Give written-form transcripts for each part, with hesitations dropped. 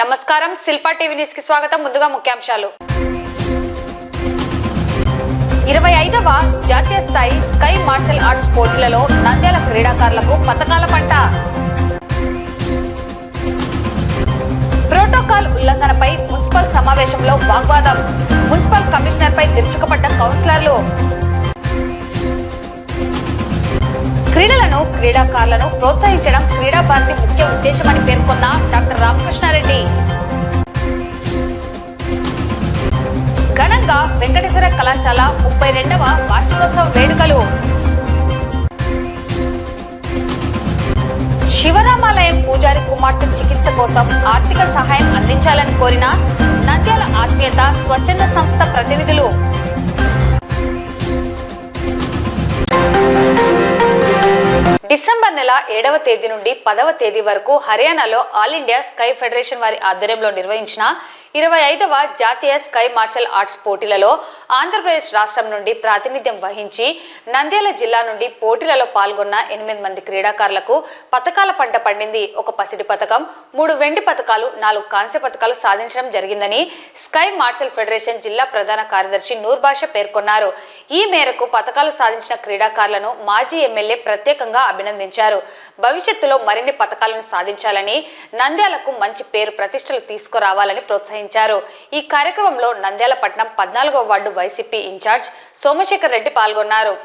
నమస్కారం, Shilpa TV news కి స్వాగతం. ముందుగా ముఖ్యాంశాలు. 25వ జాతీయ స్థాయి స్కై మార్షల్ ఆర్ట్స్ పోటీలలో నంద్యాల క్రీడాకారులకు పతకాల పంట. ప్రోటోకాల్ ఉల్లంఘనపై మున్సిపల్ సమావేశంలో వాగ్వాదం. మున్సిపల్ కమిషనర్ పై విరుచుకుపడ్డ కౌన్సిలర్లు. క్రీడలను క్రీడాకారులను ప్రోత్సహించడం క్రీడా భారతి ముఖ్య ఉద్దేశమని పేర్కొన్న డాక్టర్ రామకృష్ణారెడ్డి. ఘనంగా వెంకటేశ్వర కళాశాల 32వ వార్షికోత్సవ వేడుకలు. శివరామాలయం పూజారి కుమార్తె చికిత్స కోసం ఆర్థిక సహాయం అందించాలని కోరిన నంద్యాల ఆత్మీయత స్వచ్ఛంద సంస్థ ప్రతినిధులు. డిసెంబర్ నెల 7వ తేదీ నుండి 10వ తేదీ వరకు హర్యానాలో ఆల్ ఇండియా స్కై ఫెడరేషన్ వారి ఆధ్వర్యంలో నిర్వహించిన 25వ జాతీయ స్కై మార్షల్ ఆర్ట్స్ పోటీలలో ఆంధ్రప్రదేశ్ రాష్ట్రం నుండి ప్రాతినిధ్యం వహించి నంద్యాల జిల్లా నుండి పోటీలలో పాల్గొన్న 8 మంది క్రీడాకారులకు పతకాల పంట పండింది. ఒక పసిడి పతకం, 3 వెండి పతకాలు, 4 కాంస్య పతకాలు సాధించడం జరిగిందని స్కై మార్షల్ ఫెడరేషన్ జిల్లా ప్రధాన కార్యదర్శి నూర్ బాషా పేర్కొన్నారు. ఈ మేరకు పతకాలు సాధించిన క్రీడాకారులను మాజీ ఎమ్మెల్యే ప్రత్యేకంగా అభినందించారు. భవిష్యత్తులో మరిన్ని పతకాలను సాధించాలని, నంద్యాలకు మంచి పేరు ప్రతిష్టలు తీసుకురావాలని ప్రోత్సహించారు. ఈ కార్యక్రమంలో నంద్యాల పట్టణం 14వ ward YCP incharge Somasekhar Reddy పాల్గొన్నారు.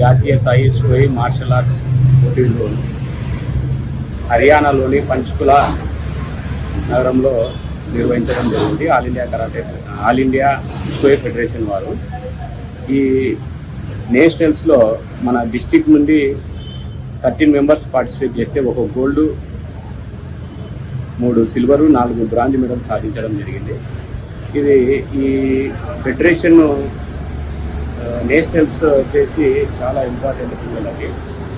జాతీయ స్థాయి స్కై మార్షల్ ఆర్ట్స్ పోటీలు హర్యానాలోని పంచ్కులా నగరంలో నిర్వహించడం జరిగింది. ఆల్ ఇండియా స్కై ఫెడరేషన్ వారు ఈ నేషనల్స్లో మన డిస్టిక్ నుండి 13 మెంబర్స్ పార్టిసిపేట్ చేస్తే 1 గోల్డ్, 3 సిల్వరు, 4 బ్రాంజ్ మెడల్ సాధించడం జరిగింది. ఇది ఈ ఫెడరేషన్ నేషనల్స్ వచ్చేసి చాలా ఇంపార్టెంట్ పిల్లలకి.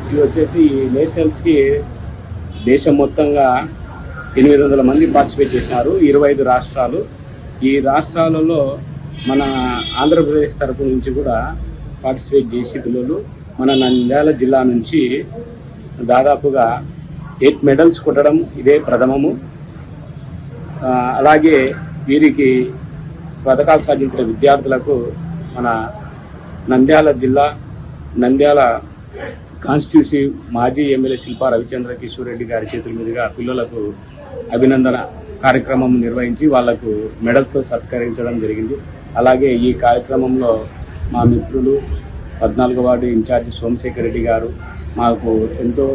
ఇది వచ్చేసి ఈ నేషనల్స్కి దేశం మొత్తంగా 800 మంది పార్టిసిపేట్ చేసినారు. 25 రాష్ట్రాలు. ఈ రాష్ట్రాలలో మన ఆంధ్రప్రదేశ్ తరపు నుంచి కూడా పార్టిసిపేట్ చేసి పిల్లలు మన నంద్యాల జిల్లా నుంచి దాదాపుగా 8 మెడల్స్ కొట్టడం ఇదే ప్రథమము. అలాగే వీరికి పథకాలు సాధించిన విద్యార్థులకు మన నంద్యాల జిల్లా నంద్యాల కాన్స్టిట్యూన్సీ మాజీ ఎమ్మెల్యే శిల్పా రవిచంద్ర కిషోర్ రెడ్డి గారి చేతుల మీదుగా పిల్లలకు అభినందన కార్యక్రమం నిర్వహించి వాళ్లకు మెడల్స్తో సత్కరించడం జరిగింది. అలాగే ఈ కార్యక్రమంలో మా మిత్రులు 14వ వార్డు ఇన్ఛార్జి సోమశేఖర్ రెడ్డి గారు మాకు ఎంతో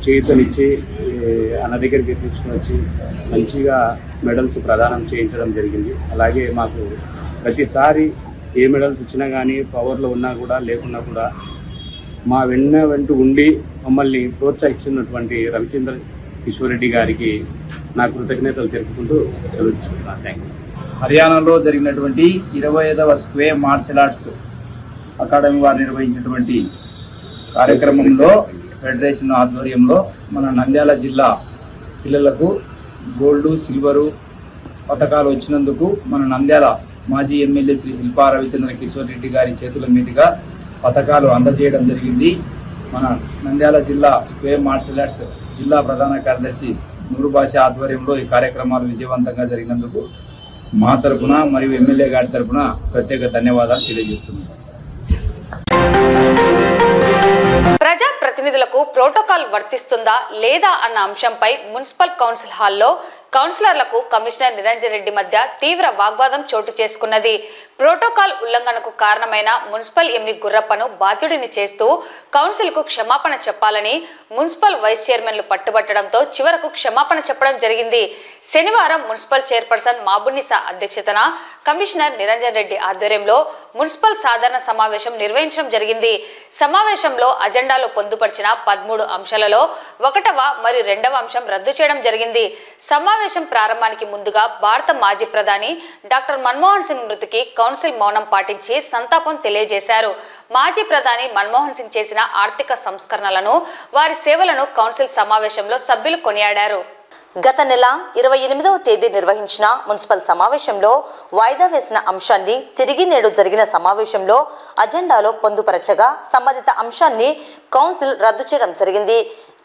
చేయుతనిచ్చి అన్న దగ్గరికి తీసుకుని వచ్చి మంచిగా మెడల్స్ ప్రదానం చేయించడం జరిగింది. అలాగే మాకు ప్రతిసారి ఏ మెడల్స్ వచ్చినా కానీ పవర్లో ఉన్నా కూడా లేకున్నా కూడా మా వెంట ఉండి మమ్మల్ని ప్రోత్సహిస్తున్నటువంటి రవిచంద్ర కిషోర్ రెడ్డి గారికి నా కృతజ్ఞతలు తెలుపుకుంటూ తెలుసుకుంటున్నాను. Thank you. హర్యానాలో జరిగినటువంటి 25వ స్క్వే మార్షల్ ఆర్ట్స్ అకాడమీ వారు నిర్వహించినటువంటి కార్యక్రమంలో ఫెడరేషన్ ఆధ్వర్యంలో మన నంద్యాల జిల్లా పిల్లలకు గోల్డ్, సిల్వరు పథకాలు వచ్చినందుకు మన నంద్యాల మాజీ ఎమ్మెల్యే శ్రీ శిల్పా రవిచంద్ర కిషోర్ రెడ్డి గారి చేతుల మీదుగా పథకాలు అందజేయడం జరిగింది. మన నంద్యాల జిల్లా స్క్వే మార్షల్ ఆర్ట్స్ జిల్లా ప్రధాన కార్యదర్శి నూర్ బాషా ఆధ్వర్యంలో ఈ కార్యక్రమాలు విజయవంతంగా జరిగినందుకు మా తరఫున మరియు ఎమ్మెల్యే గారి తరఫున ప్రత్యేక ధన్యవాదాలు తెలియజేస్తున్నాను. ప్రజాప్రతినిధులకు ప్రోటోకాల్ వర్తిస్తుందా లేదా అన్న అంశంపై మున్సిపల్ కౌన్సిల్ హాల్లో కౌన్సిలర్లకు కమిషనర్ నిరంజన్ రెడ్డి మధ్య తీవ్ర వాగ్వాదం చోటు చేసుకున్నది. ప్రోటోకాల్ ఉల్లంఘనకు కారణమైన మున్సిపల్ ఎంఈ గుర్రప్పను బాధ్యుడిని చేస్తూ కౌన్సిల్కు క్షమాపణ చెప్పాలని మున్సిపల్ వైస్ చైర్మన్లు పట్టుబట్టడంతో చివరకు క్షమాపణ చెప్పడం జరిగింది. శనివారం మున్సిపల్ చైర్పర్సన్ మాబునిసా అధ్యక్షతన కమిషనర్ నిరంజన్ రెడ్డి ఆధ్వర్యంలో మున్సిపల్ సాధారణ సమావేశం నిర్వహించడం జరిగింది. సమావేశంలో అజెండాలో పొందుపరిచిన 13 అంశాలలో 1వ మరియు 2వ అంశం రద్దు చేయడం జరిగింది. సమావేశం ప్రారంభానికి ముందుగా భారత మాజీ ప్రధాని డాక్టర్ మన్మోహన్ సింగ్ మృతికి కౌన్సిల్ మౌనం పాటించి సంతాపం తెలియజేశారు. మాజీ ప్రధాని మన్మోహన్ సింగ్ చేసిన ఆర్థిక సంస్కరణలను, వారి సేవలను కౌన్సిల్ సమావేశంలో సభ్యులు కొనియాడారు. గత నెల 28వ తేదీ నిర్వహించిన మున్సిపల్ సమావేశంలో వాయిదా వేసిన అంశాన్ని తిరిగి నేడు జరిగిన సమావేశంలో అజెండాలో పొందుపరచగా సంబంధిత అంశాన్ని కౌన్సిల్ రద్దు చేయడం జరిగింది.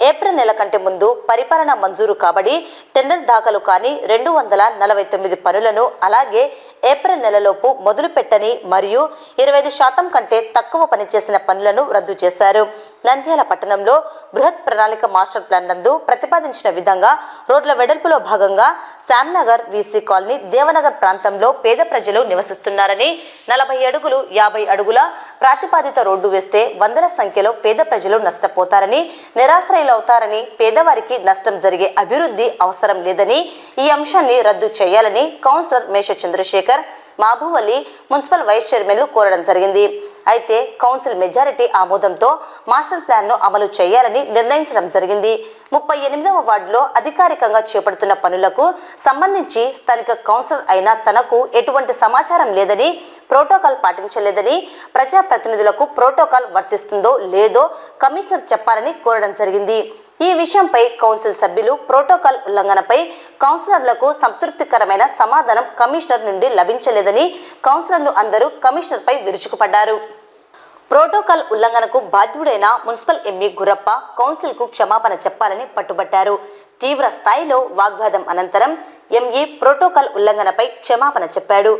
ఏప్రిల్ నెల కంటే ముందు పరిపాలన మంజూరు కాబడి టెండర్ దాఖలు కాని 249 పనులను, అలాగే ఏప్రిల్ నెలలోపు మొదలు పెట్టని మరియు 25% కంటే తక్కువ పనిచేసిన పనులను రద్దు చేశారు. నంద్యాల పట్టణంలో బృహత్ ప్రణాళిక మాస్టర్ ప్లాన్ నందు ప్రతిపాదించిన విధంగా రోడ్ల వెడల్పులో భాగంగా శ్యామ్నగర్, వీసీ కాలనీ, దేవనగర్ ప్రాంతంలో పేద ప్రజలు నివసిస్తున్నారని 40 అడుగులు 50 అడుగుల ప్రాతిపాదిత రోడ్డు వేస్తే వందల సంఖ్యలో పేద ప్రజలు నష్టపోతారని, నిరాశ్రయులవుతారని, పేదవారికి నష్టం జరిగే అభివృద్ధి అవసరం లేదని, ఈ అంశాన్ని రద్దు చేయాలని కౌన్సిలర్ మేష చంద్రశేఖర్, మాబువల్లి మున్సిపల్ వైస్ చైర్మన్లు కోరడం జరిగింది. అయితే కౌన్సిల్ మెజారిటీ ఆమోదంతో మాస్టర్ ప్లాన్ ను అమలు చేయాలని నిర్ణయించడం జరిగింది. 38వ వార్డులో అధికారికంగా చేపడుతున్న పనులకు సంబంధించి స్థానిక కౌన్సిలర్ అయిన తనకు ఎటువంటి సమాచారం లేదని, ప్రోటోకాల్ పాటించలేదని, ప్రజాప్రతినిధులకు ప్రోటోకాల్ వర్తిస్తుందో లేదో కమిషనర్ చెప్పాలని కోరడం జరిగింది. ఈ విషయంపై కౌన్సిల్ సభ్యులు ప్రోటోకాల్ ఉల్లంఘనపై కౌన్సిలర్లకు సంతృప్తికరమైన సమాధానం కమిషనర్ నుండి లభించలేదని కౌన్సిలర్లు అందరూ కమిషనర్పై విరుచుకుపడ్డారు. ప్రోటోకాల్ ఉల్లంఘనకు బాధ్యుడైన మున్సిపల్ ఎంఈ గుర్రప్ప కౌన్సిల్కు క్షమాపణ చెప్పాలని పట్టుబట్టారు. తీవ్ర స్థాయిలో వాగ్వాదం అనంతరం ఎంఈ ప్రోటోకాల్ ఉల్లంఘనపై క్షమాపణ చెప్పాడు.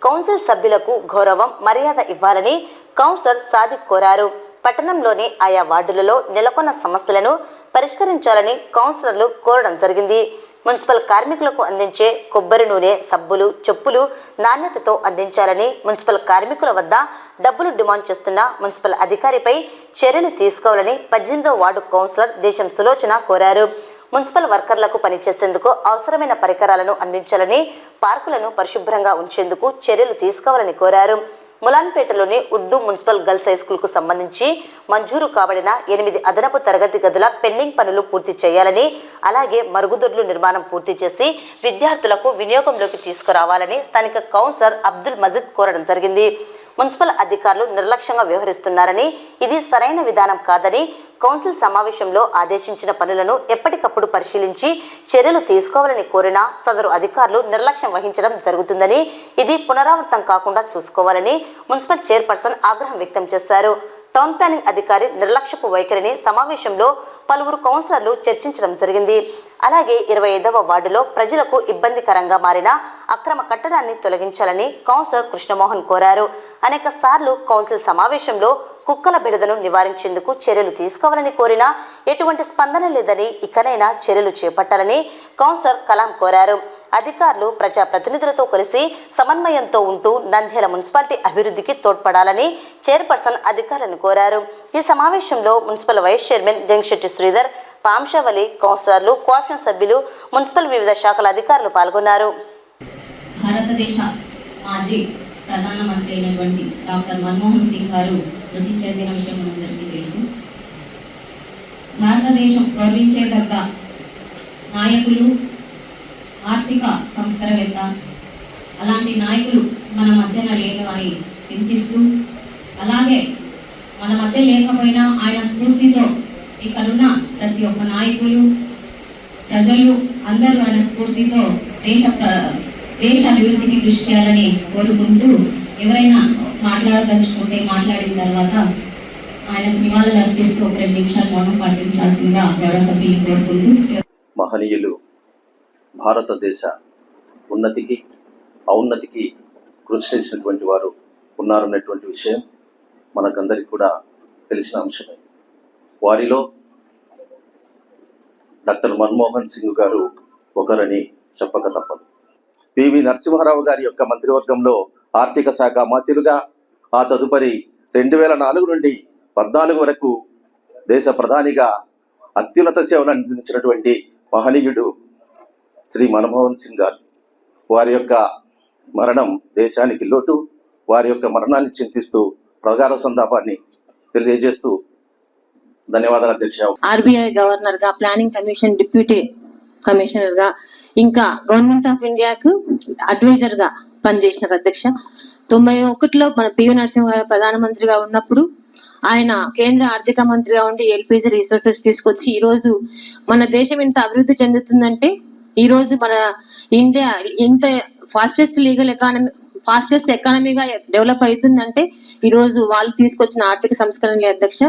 కౌన్సిల్ సభ్యులకు గౌరవం, మర్యాద ఇవ్వాలని కౌన్సిలర్ సాదిక్ కోరారు. పట్టణంలోని ఆయా వార్డులలో నెలకొన్న సమస్యలను పరిష్కరించాలని కౌన్సిలర్లు కోరడం జరిగింది. మున్సిపల్ కార్మికులకు అందించే కొబ్బరి నూనె, సబ్బులు, చెప్పులు నాణ్యతతో అందించాలని, మున్సిపల్ కార్మికుల వద్ద డబ్బులు డిమాండ్ చేస్తున్న మున్సిపల్ అధికారిపై చర్యలు తీసుకోవాలని 18వ వార్డు కౌన్సిలర్ దేశం సులోచన కోరారు. మున్సిపల్ వర్కర్లకు పనిచేసేందుకు అవసరమైన పరికరాలను అందించాలని, పార్కులను పరిశుభ్రంగా ఉంచేందుకు చర్యలు తీసుకోవాలని కోరారు. ములాన్పేటలోని ఉర్దూ మున్సిపల్ గర్ల్స్ హై స్కూల్కు సంబంధించి మంజూరు కాబడిన 8 అదనపు తరగతి గదుల పెండింగ్ పనులు పూర్తి చేయాలని, అలాగే మరుగుదొడ్లు నిర్మాణం పూర్తి చేసి విద్యార్థులకు వినియోగంలోకి తీసుకురావాలని స్థానిక కౌన్సిలర్ అబ్దుల్ మజీద్ కోరడం జరిగింది. మున్సిపల్ అధికారులు నిర్లక్ష్యంగా వ్యవహరిస్తున్నారని, ఇది సరైన విధానం కాదని, కౌన్సిల్ సమావేశంలో ఆదేశించిన పనులను ఎప్పటికప్పుడు పరిశీలించి చర్యలు తీసుకోవాలని కోరిన సదరు అధికారులు నిర్లక్ష్యం వహించడం జరుగుతుందని, ఇది పునరావృతం కాకుండా చూసుకోవాలని మున్సిపల్ చైర్పర్సన్ ఆగ్రహం వ్యక్తం చేశారు. టౌన్ ప్లానింగ్ అధికారి నిర్లక్ష్యపు వైఖరిని సమావేశంలో పలువురు కౌన్సిలర్లు చర్చించడం జరిగింది. అలాగే 25వ వార్డులో ప్రజలకు ఇబ్బందికరంగా మారిన అక్రమ కట్టడాన్ని తొలగించాలని కౌన్సిలర్ కృష్ణమోహన్ కోరారు. అనేక సార్లు కౌన్సిల్ సమావేశంలో కుక్కల బెడదను నివారించేందుకు చర్యలు తీసుకోవాలని కోరినా ఎటువంటి స్పందన లేదని, ఇకనైనా చర్యలు చేపట్టాలని కౌన్సిలర్ కలాం కోరారు. అధికారులు ప్రజాప్రతినిధులతో కలిసి సమన్వయంతో ఉంటూ నంద్యాల మున్సిపాలిటీ అభివృద్ధికి తోడ్పడాలని చైర్పర్సన్ అధికారులను కోరారు. ఈ సమావేశంలో municipal vice chairman Gangisetti Sridhar, Pamshavali, కౌన్సిలర్లు, కోఆప్షన్ సభ్యులు, మున్సిపల్ వివిధ శాఖల అధికారులు పాల్గొన్నారు. భారతదేశ మాజీ ప్రధానమంత్రి అయినటువంటి డాక్టర్ మన్మోహన్ సింగ్ గారు మృతి చెందిన విషయం మనందరికీ తెలుసు. భారతదేశం గౌరవించేదగ్గ నాయకులు, ఆర్థిక సంస్కరవేత్త, అలాంటి నాయకులు మన మధ్యన లేదు అని చింతిస్తూ, అలాగే మన మధ్య లేకపోయినా ఆయన స్ఫూర్తితో ఇక్కడున్న ప్రతి ఒక్క నాయకులు, ప్రజలు అందరూ ఆయన స్ఫూర్తితో దేశ అభివృద్ధికి కృషి చేయాలని కోరుకుంటూ, ఎవరైనా మాట్లాడదలుచుకుంటే మాట్లాడిన తర్వాత ఆయనకు నివాళులు అర్పిస్తూ 2 నిమిషాలు మౌనం పాటించాల్సిందిగా గౌరవ సభ్యులు కోరుకుంటూ. మహనీయులు భారతదేశ ఉన్నతికి, ఔన్నతికి కృషి చేసినటువంటి వారు ఉన్నారన్నటువంటి విషయం మనకందరికి కూడా తెలిసిన అంశమే. వారిలో డాక్టర్ మన్మోహన్ సింగ్ గారు ఒకరని చెప్పక తప్పదు. పివి నరసింహారావు గారి యొక్క మంత్రివర్గంలో ఆర్థిక శాఖ మంత్రులుగా, ఆ తదుపరి 2004 నుండి 14 వరకు దేశ ప్రధానిగా అత్యున్నత సేవలు అందించినటువంటి మహనీయుడు శ్రీ మన్మోహన్ సింగ్ గారు. వారి యొక్క మరణం దేశానికి లోటు. వారి యొక్క మరణాన్ని చింతిస్తూ ప్రగాఢ సంతాపాన్ని తెలియజేస్తూ ధన్యవాదాలు అధ్యక్ష. ఆర్బీఐ గవర్నర్ గా, ప్లానింగ్ కమిషన్ డిప్యూటీ కమిషనర్ గా, ఇంకా గవర్నమెంట్ ఆఫ్ ఇండియాకు అడ్వైజర్ గా పనిచేసినారు అధ్యక్ష. 91లో మన పివి నరసింహారావు ప్రధానమంత్రిగా ఉన్నప్పుడు ఆయన కేంద్ర ఆర్థిక మంత్రిగా ఉండి ఎల్పిజి రిసోర్సెస్ తీసుకొచ్చి ఈ రోజు మన దేశం ఇంత అభివృద్ధి చెందుతుందంటే, ఈ రోజు మన ఇండియా ఇంత ఫాస్టెస్ట్ ఎకానమీగా డెవలప్ అవుతుందంటే ఈ రోజు వాళ్ళు తీసుకొచ్చిన ఆర్థిక సంస్కరణలే అధ్యక్ష.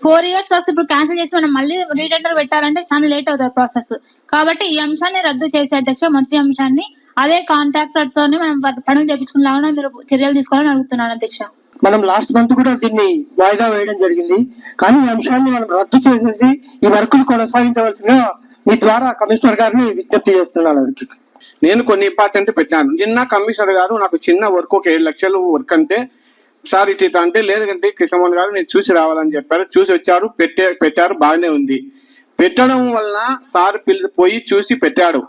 ఫోర్ ఇయర్స్ వరకు ఇప్పుడు క్యాన్సిల్ చేసి మనం మళ్ళీ రీటెండర్ పెట్టాలంటే చాలా లేట్ అవుతుంది ప్రాసెస్. కాబట్టి ఈ అంశాన్ని రద్దు చేసే అధ్యక్ష, మొదటి అంశాన్ని అదే కాంట్రాక్టర్ తోనే మనం పనులు చేయించుకునేలాగా మీరు చర్యలు తీసుకోవాలని అడుగుతున్నాను అధ్యక్ష. మనం లాస్ట్ మంత్ కూడా దీన్ని వాయిదా వేయడం జరిగింది, కానీ ఈ అంశాన్ని మనం రద్దు చేసేసి ఈ వర్కులు కొనసాగించవలసిన మీ ద్వారా కమిషనర్ గారిని విజ్ఞప్తి చేస్తున్నాను. నేను కొన్ని ఇంపార్టెంట్ పెట్టాను. నిన్న కమిషనర్ గారు నాకు చిన్న వర్క్, ఒక 7 లక్షలు వర్క్ అంటే సార్ ఇట్లా అంటే, లేదంటే కృష్ణమోహన్ గారు నేను చూసి రావాలని చెప్పారు. చూసి వచ్చారు, పెట్టారు, బాగానే ఉంది. పెట్టడం వలన సార్ పోయి చూసి పెట్టాడు.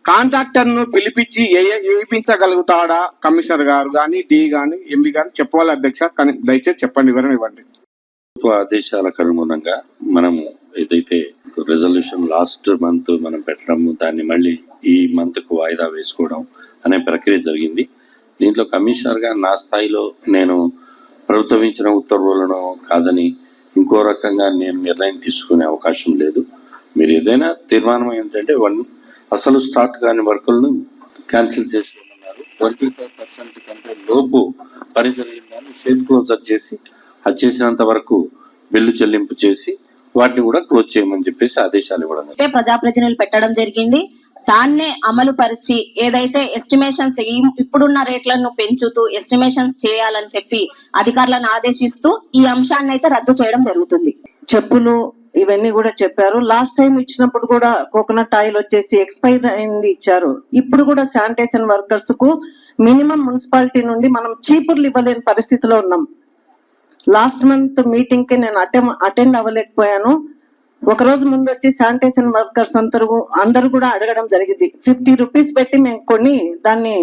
కాంట్రాక్టర్ ను పిలిపించి వేయించగలుగుతాడా కమిషనర్ గారు కానీ, డి కానీ, ఎండి గారు చెప్పవాలి అధ్యక్ష. కానీ దయచేసి చెప్పండి, వివరణ ఇవ్వండి. ఆదేశాలకు అనుగుణంగా మనము ఏదైతే రెజల్యూషన్ లాస్ట్ మంత్ మనం పెట్టడం, దాన్ని మళ్ళీ ఈ మంత్ కు వాయిదా వేసుకోవడం అనే ప్రక్రియ జరిగింది. దీంట్లో కమిషనర్ గా నా స్థాయిలో నేను ప్రభుత్వం ఇచ్చిన ఉత్తర్వులను కాదని ఇంకో రకంగా నేను నిర్ణయం తీసుకునే అవకాశం లేదు. మీరు ఏదైనా తీర్మానం ఏంటంటే అసలు స్టార్ట్ కాని వర్కులను క్యాన్సిల్ చేసుకోమన్నారు. 25% కంటే లోపు పని జరిగిందని షేప్ క్లోజర్ చేసి, అది చేసినంత వరకు బిల్లు చెల్లింపు చేసి వాటిని కూడా క్లోజ్ చేయమని చెప్పేసి ఆదేశాలు ఇవ్వడం. ప్రజాప్రతినిధులు పెట్టడం జరిగింది. దాన్నే అమలు పరిచి ఏదైతే ఎస్టిమేషన్స్ ఇప్పుడున్న రేట్లను పెంచుతూ ఎస్టిమేషన్స్ చేయాలని చెప్పి అధికారులను ఆదేశిస్తూ ఈ అంశాన్ని అయితే రద్దు చేయడం జరుగుతుంది. చెప్పులు ఇవన్నీ కూడా చెప్పారు. లాస్ట్ టైం ఇచ్చినప్పుడు కూడా కోకోనట్ ఆయిల్ వచ్చేసి ఎక్స్పైర్ అయింది ఇచ్చారు. ఇప్పుడు కూడా శానిటేషన్ వర్కర్స్ కు మినిమం మున్సిపాలిటీ నుండి మనం చీపుర్లు ఇవ్వలేని పరిస్థితిలో ఉన్నాం. లాస్ట్ మంత్ మీటింగ్ కి నేను అటెండ్ అవ్వలేకపోయాను. ఒక రోజు ముందు వచ్చి శానిటేషన్ వర్కర్స్ అందరూ కూడా అడగడం జరిగింది. 50 రూపీస్ పెట్టి మేము కొని దాన్ని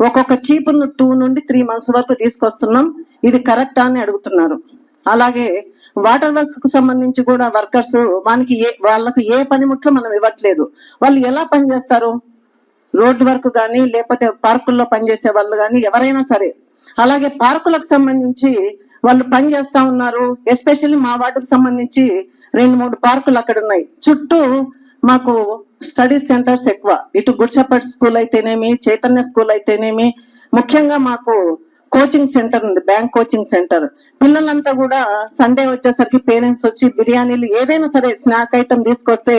ఒక్కొక్క చీపును 2 నుండి 3 months వరకు తీసుకొస్తున్నాం. ఇది కరెక్టా అని అడుగుతున్నారు. అలాగే వాటర్ వర్క్స్ కు సంబంధించి కూడా వర్కర్స్ వాళ్ళకు ఏ పనిముట్లు మనం ఇవ్వట్లేదు. వాళ్ళు ఎలా పని చేస్తారు? రోడ్ వర్క్ కానీ, లేకపోతే పార్కుల్లో పనిచేసే వాళ్ళు కానీ, ఎవరైనా సరే. అలాగే పార్కులకు సంబంధించి వాళ్ళు పని చేస్తా ఉన్నారు. ఎస్పెషల్లీ మా వార్డుకు సంబంధించి 2-3 పార్కులు అక్కడ ఉన్నాయి. చుట్టూ మాకు స్టడీ సెంటర్స్ ఎక్కువ. ఇటు గుడ్ షెపర్డ్ స్కూల్ అయితేనేమి, చైతన్య స్కూల్ అయితేనేమి, ముఖ్యంగా మాకు కోచింగ్ సెంటర్ ఉంది, బ్యాంక్ కోచింగ్ సెంటర్. పిల్లలంతా కూడా సండే వచ్చేసరికి పేరెంట్స్ వచ్చి బిర్యానీలు ఏదైనా సరే స్నాక్ ఐటమ్ తీసుకొస్తే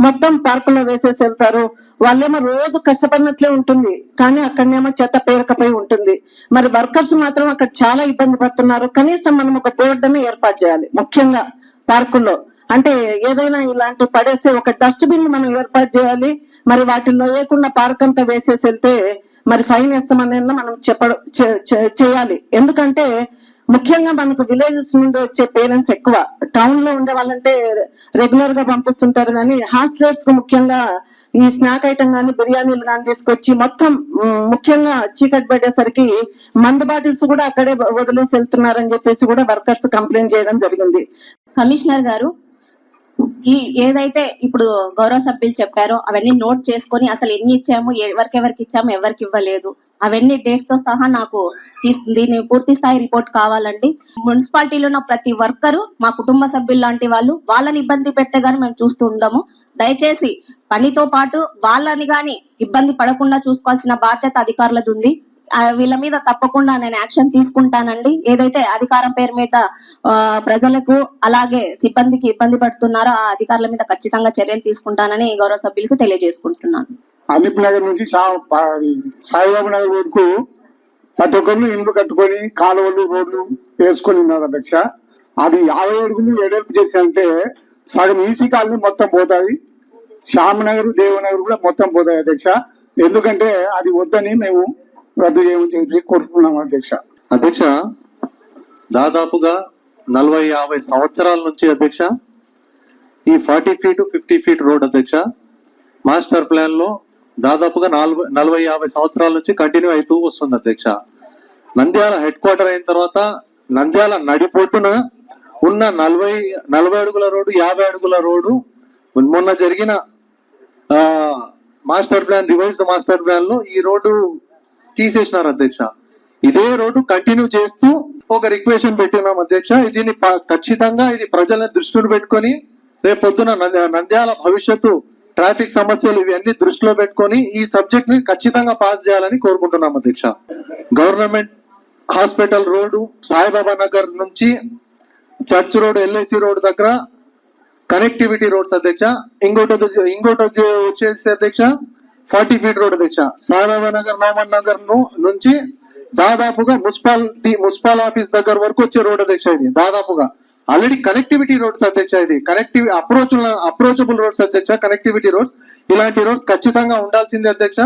మొత్తం పార్కులో వేసేసి వెళ్తారు. వాళ్ళేమో రోజు కష్టపడినట్లే ఉంటుంది, కానీ అక్కడనేమో చెత్త పేరకపోయి ఉంటుంది. మరి వర్కర్స్ మాత్రం అక్కడ చాలా ఇబ్బంది పడుతున్నారు. కనీసం మనం ఒక బోర్డుని ఏర్పాటు చేయాలి. ముఖ్యంగా పార్కుల్లో అంటే ఏదైనా ఇలాంటి పడేస్తే ఒక డస్ట్బిన్ మనం ఏర్పాటు చేయాలి. మరి వాటిల్లో వేయకుండా పార్క్ అంతా వేసేసి వెళ్తే మరి ఫైన్ వేస్తామని మనం చేయాలి. ఎందుకంటే ముఖ్యంగా మనకు విలేజెస్ నుండి వచ్చే పేరెంట్స్ ఎక్కువ. టౌన్ లో ఉండే వాళ్ళంటే రెగ్యులర్ గా పంపిస్తుంటారు, కానీ హాస్టలర్స్ కు ముఖ్యంగా ఈ స్నాక్ ఐటమ్ కానీ బిర్యానీలు కానీ తీసుకొచ్చి మొత్తం ముఖ్యంగా చీకటి పడేసరికి మందు బాటిల్స్ కూడా అక్కడే వదిలేసి వెళ్తున్నారని చెప్పేసి కూడా వర్కర్స్ కంప్లైంట్ చేయడం జరిగింది. కమిషనర్ గారు ఈ ఏదైతే ఇప్పుడు గౌరవ సభ్యులు చెప్పారో అవన్నీ నోట్ చేసుకొని అసలు ఎన్ని ఇచ్చాము, ఎవరికెవరికి ఇచ్చాము, ఎవరికి ఇవ్వలేదు, అవన్నీ డేట్స్ తో సహా నాకు దీని పూర్తి స్థాయి రిపోర్ట్ కావాలండి. మున్సిపాలిటీలో ఉన్న ప్రతి వర్కరు మా కుటుంబ సభ్యులు లాంటి వాళ్ళు, వాళ్ళని ఇబ్బంది పెట్టే గానీ మేము చూస్తూ ఉండము. దయచేసి పనితో పాటు వాళ్ళని గాని ఇబ్బంది పడకుండా చూసుకోవాల్సిన బాధ్యత అధికారులది ఉంది. వీళ్ళ మీద తప్పకుండా నేను యాక్షన్ తీసుకుంటానండి. ఏదైతే అధికారం పేరు మీద ప్రజలకు అలాగే సిబ్బందికి ఇబ్బంది పడుతున్నారో ఆ అధికారుల మీద ఖచ్చితంగా చర్యలు తీసుకుంటానని గౌరవ సభ్యులకు తెలియజేసుకుంటున్నాను. అలిప్ నగర్ నుంచి సాయిబాబు నగర్ వరకు ప్రతి ఒక్కరు ఇండ్లు కట్టుకొని కాలువలు రోడ్లు వేసుకొని ఉన్నారు అధ్యక్ష. అది 50 అడుగులు వెడల్పు చేసి అంటే సగం ఈసీ కాలనీ మొత్తం పోతాయి, శ్యామనగర్ దేవనగర్ కూడా మొత్తం పోతాయి అధ్యక్ష. ఎందుకంటే అది వద్దని మేము రద్దు చేయమని చెప్పి కోరుకున్నాం అధ్యక్ష. అధ్యక్ష, దాదాపుగా 40-50 సంవత్సరాల నుంచి అధ్యక్ష ఈ 40 ఫీట్ 50 ఫీట్ రోడ్ అధ్యక్ష మాస్టర్ ప్లాన్ లో దాదాపుగా 40-50 సంవత్సరాల నుంచి కంటిన్యూ అవుతూ వస్తుంది అధ్యక్ష. నంద్యాల హెడ్ క్వార్టర్ అయిన తర్వాత నంద్యాల నడిపొట్టున ఉన్న 40 అడుగుల రోడ్డు, 50 అడుగుల రోడ్డు మొన్న జరిగిన master plan, revised master plan లో ఈ రోడ్డు తీసేసినారు అధ్యక్ష. ఇదే రోడ్డు కంటిన్యూ చేస్తూ ఒక రిక్వెషన్ పెట్టినాం అధ్యక్ష. దీన్ని ఖచ్చితంగా ఇది ప్రజలను దృష్టిలో పెట్టుకొని రేపు పొద్దున నంద్యాల భవిష్యత్తు ట్రాఫిక్ సమస్యలు ఇవన్నీ దృష్టిలో పెట్టుకొని ఈ సబ్జెక్ట్ ని ఖచ్చితంగా పాస్ చేయాలని కోరుకుంటున్నాం అధ్యక్ష. Government hospital road, Saibaba Nagar నుంచి చర్చ్ రోడ్, ఎల్ఐసి రోడ్ దగ్గర కనెక్టివిటీ రోడ్స్ అధ్యక్ష. ఇంకోటి వచ్చేసి అధ్యక్ష 40 ఫీట్ రోడ్ అధ్యక్ష. సాయిబాబా నగర్, నోమన్ నగర్ నుంచి దాదాపుగా మున్సిపల్ ఆఫీస్ దగ్గర వరకు వచ్చే రోడ్ అధ్యక్ష. ఇది దాదాపుగా ఆల్రెడీ కనెక్టివిటీ రోడ్స్ అధ్యక్ష. ఇది అప్రోచబుల్ రోడ్స్ అధ్యక్ష, కనెక్టివిటీ రోడ్స్. ఇలాంటి రోడ్స్ ఖచ్చితంగా ఉండాల్సిందే అధ్యక్ష.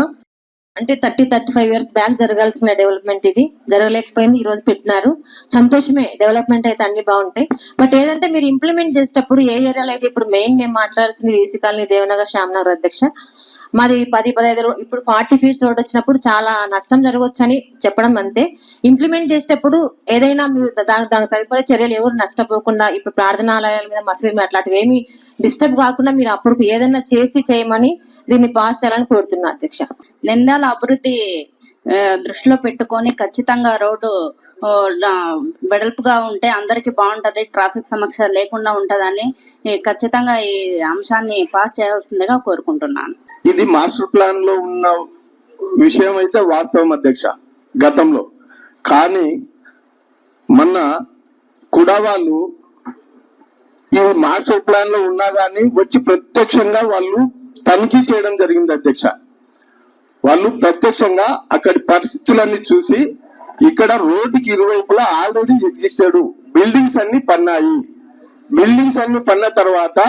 అంటే 30-35 ఇయర్స్ బ్యాక్ జరగాల్సిన డెవలప్మెంట్ ఇది జరగలేకపోయింది, ఈ రోజు పెట్టినారు. సంతోషమే, డెవలప్మెంట్ అయితే అన్ని బాగుంటాయి. బట్ ఏదంటే మీరు ఇంప్లిమెంట్ చేసేటప్పుడు ఏ ఏరియాలో అయితే ఇప్పుడు మెయిన్ మేము మాట్లాడాల్సింది వీసీ కాలనీ, దేవనగర్, శ్యామనగర్ అధ్యక్ష. మాది 10-15 ఇప్పుడు 40 ఫీట్స్ రోడ్ వచ్చినప్పుడు చాలా నష్టం జరగవచ్చు అని చెప్పడం అంతే. ఇంప్లిమెంట్ చేసేటప్పుడు ఏదైనా మీరు దాని తదుపరి చర్యలు ఎవరు నష్టపోకుండా, ఇప్పుడు ప్రార్థనాలయాల మీద, మసీదు మీద అట్లాంటివి ఏమి డిస్టర్బ్ కాకుండా మీరు అప్పుడు ఏదైనా చేయమని దీన్ని పాస్ చేయాలని కోరుతున్నా అధ్యక్ష. నంద్యాల అభివృద్ధి దృష్టిలో పెట్టుకొని ఖచ్చితంగా రోడ్డు వెడల్పుగా ఉంటే అందరికి బాగుంటది, ట్రాఫిక్ సమస్య లేకుండా ఉంటదని ఖచ్చితంగా ఈ అంశాన్ని పాస్ చేయాల్సిందిగా కోరుకుంటున్నాను. ఇది మాస్టర్ ప్లాన్ లో ఉన్న విషయం అయితే వాస్తవం అధ్యక్ష గతంలో. కానీ మొన్న కూడా వాళ్ళు ఈ మాస్టర్ ప్లాన్ లో ఉన్నా కానీ వచ్చి ప్రత్యక్షంగా వాళ్ళు తనిఖీ చేయడం జరిగింది అధ్యక్ష. వాళ్ళు ప్రత్యక్షంగా అక్కడి పరిస్థితులన్నీ చూసి ఇక్కడ రోడ్డుకి ఇరువైపులా ఆల్రెడీ ఎగ్జిస్టెడ్ బిల్డింగ్స్ అన్ని పన్నాయి. బిల్డింగ్స్ అన్ని పన్న తర్వాత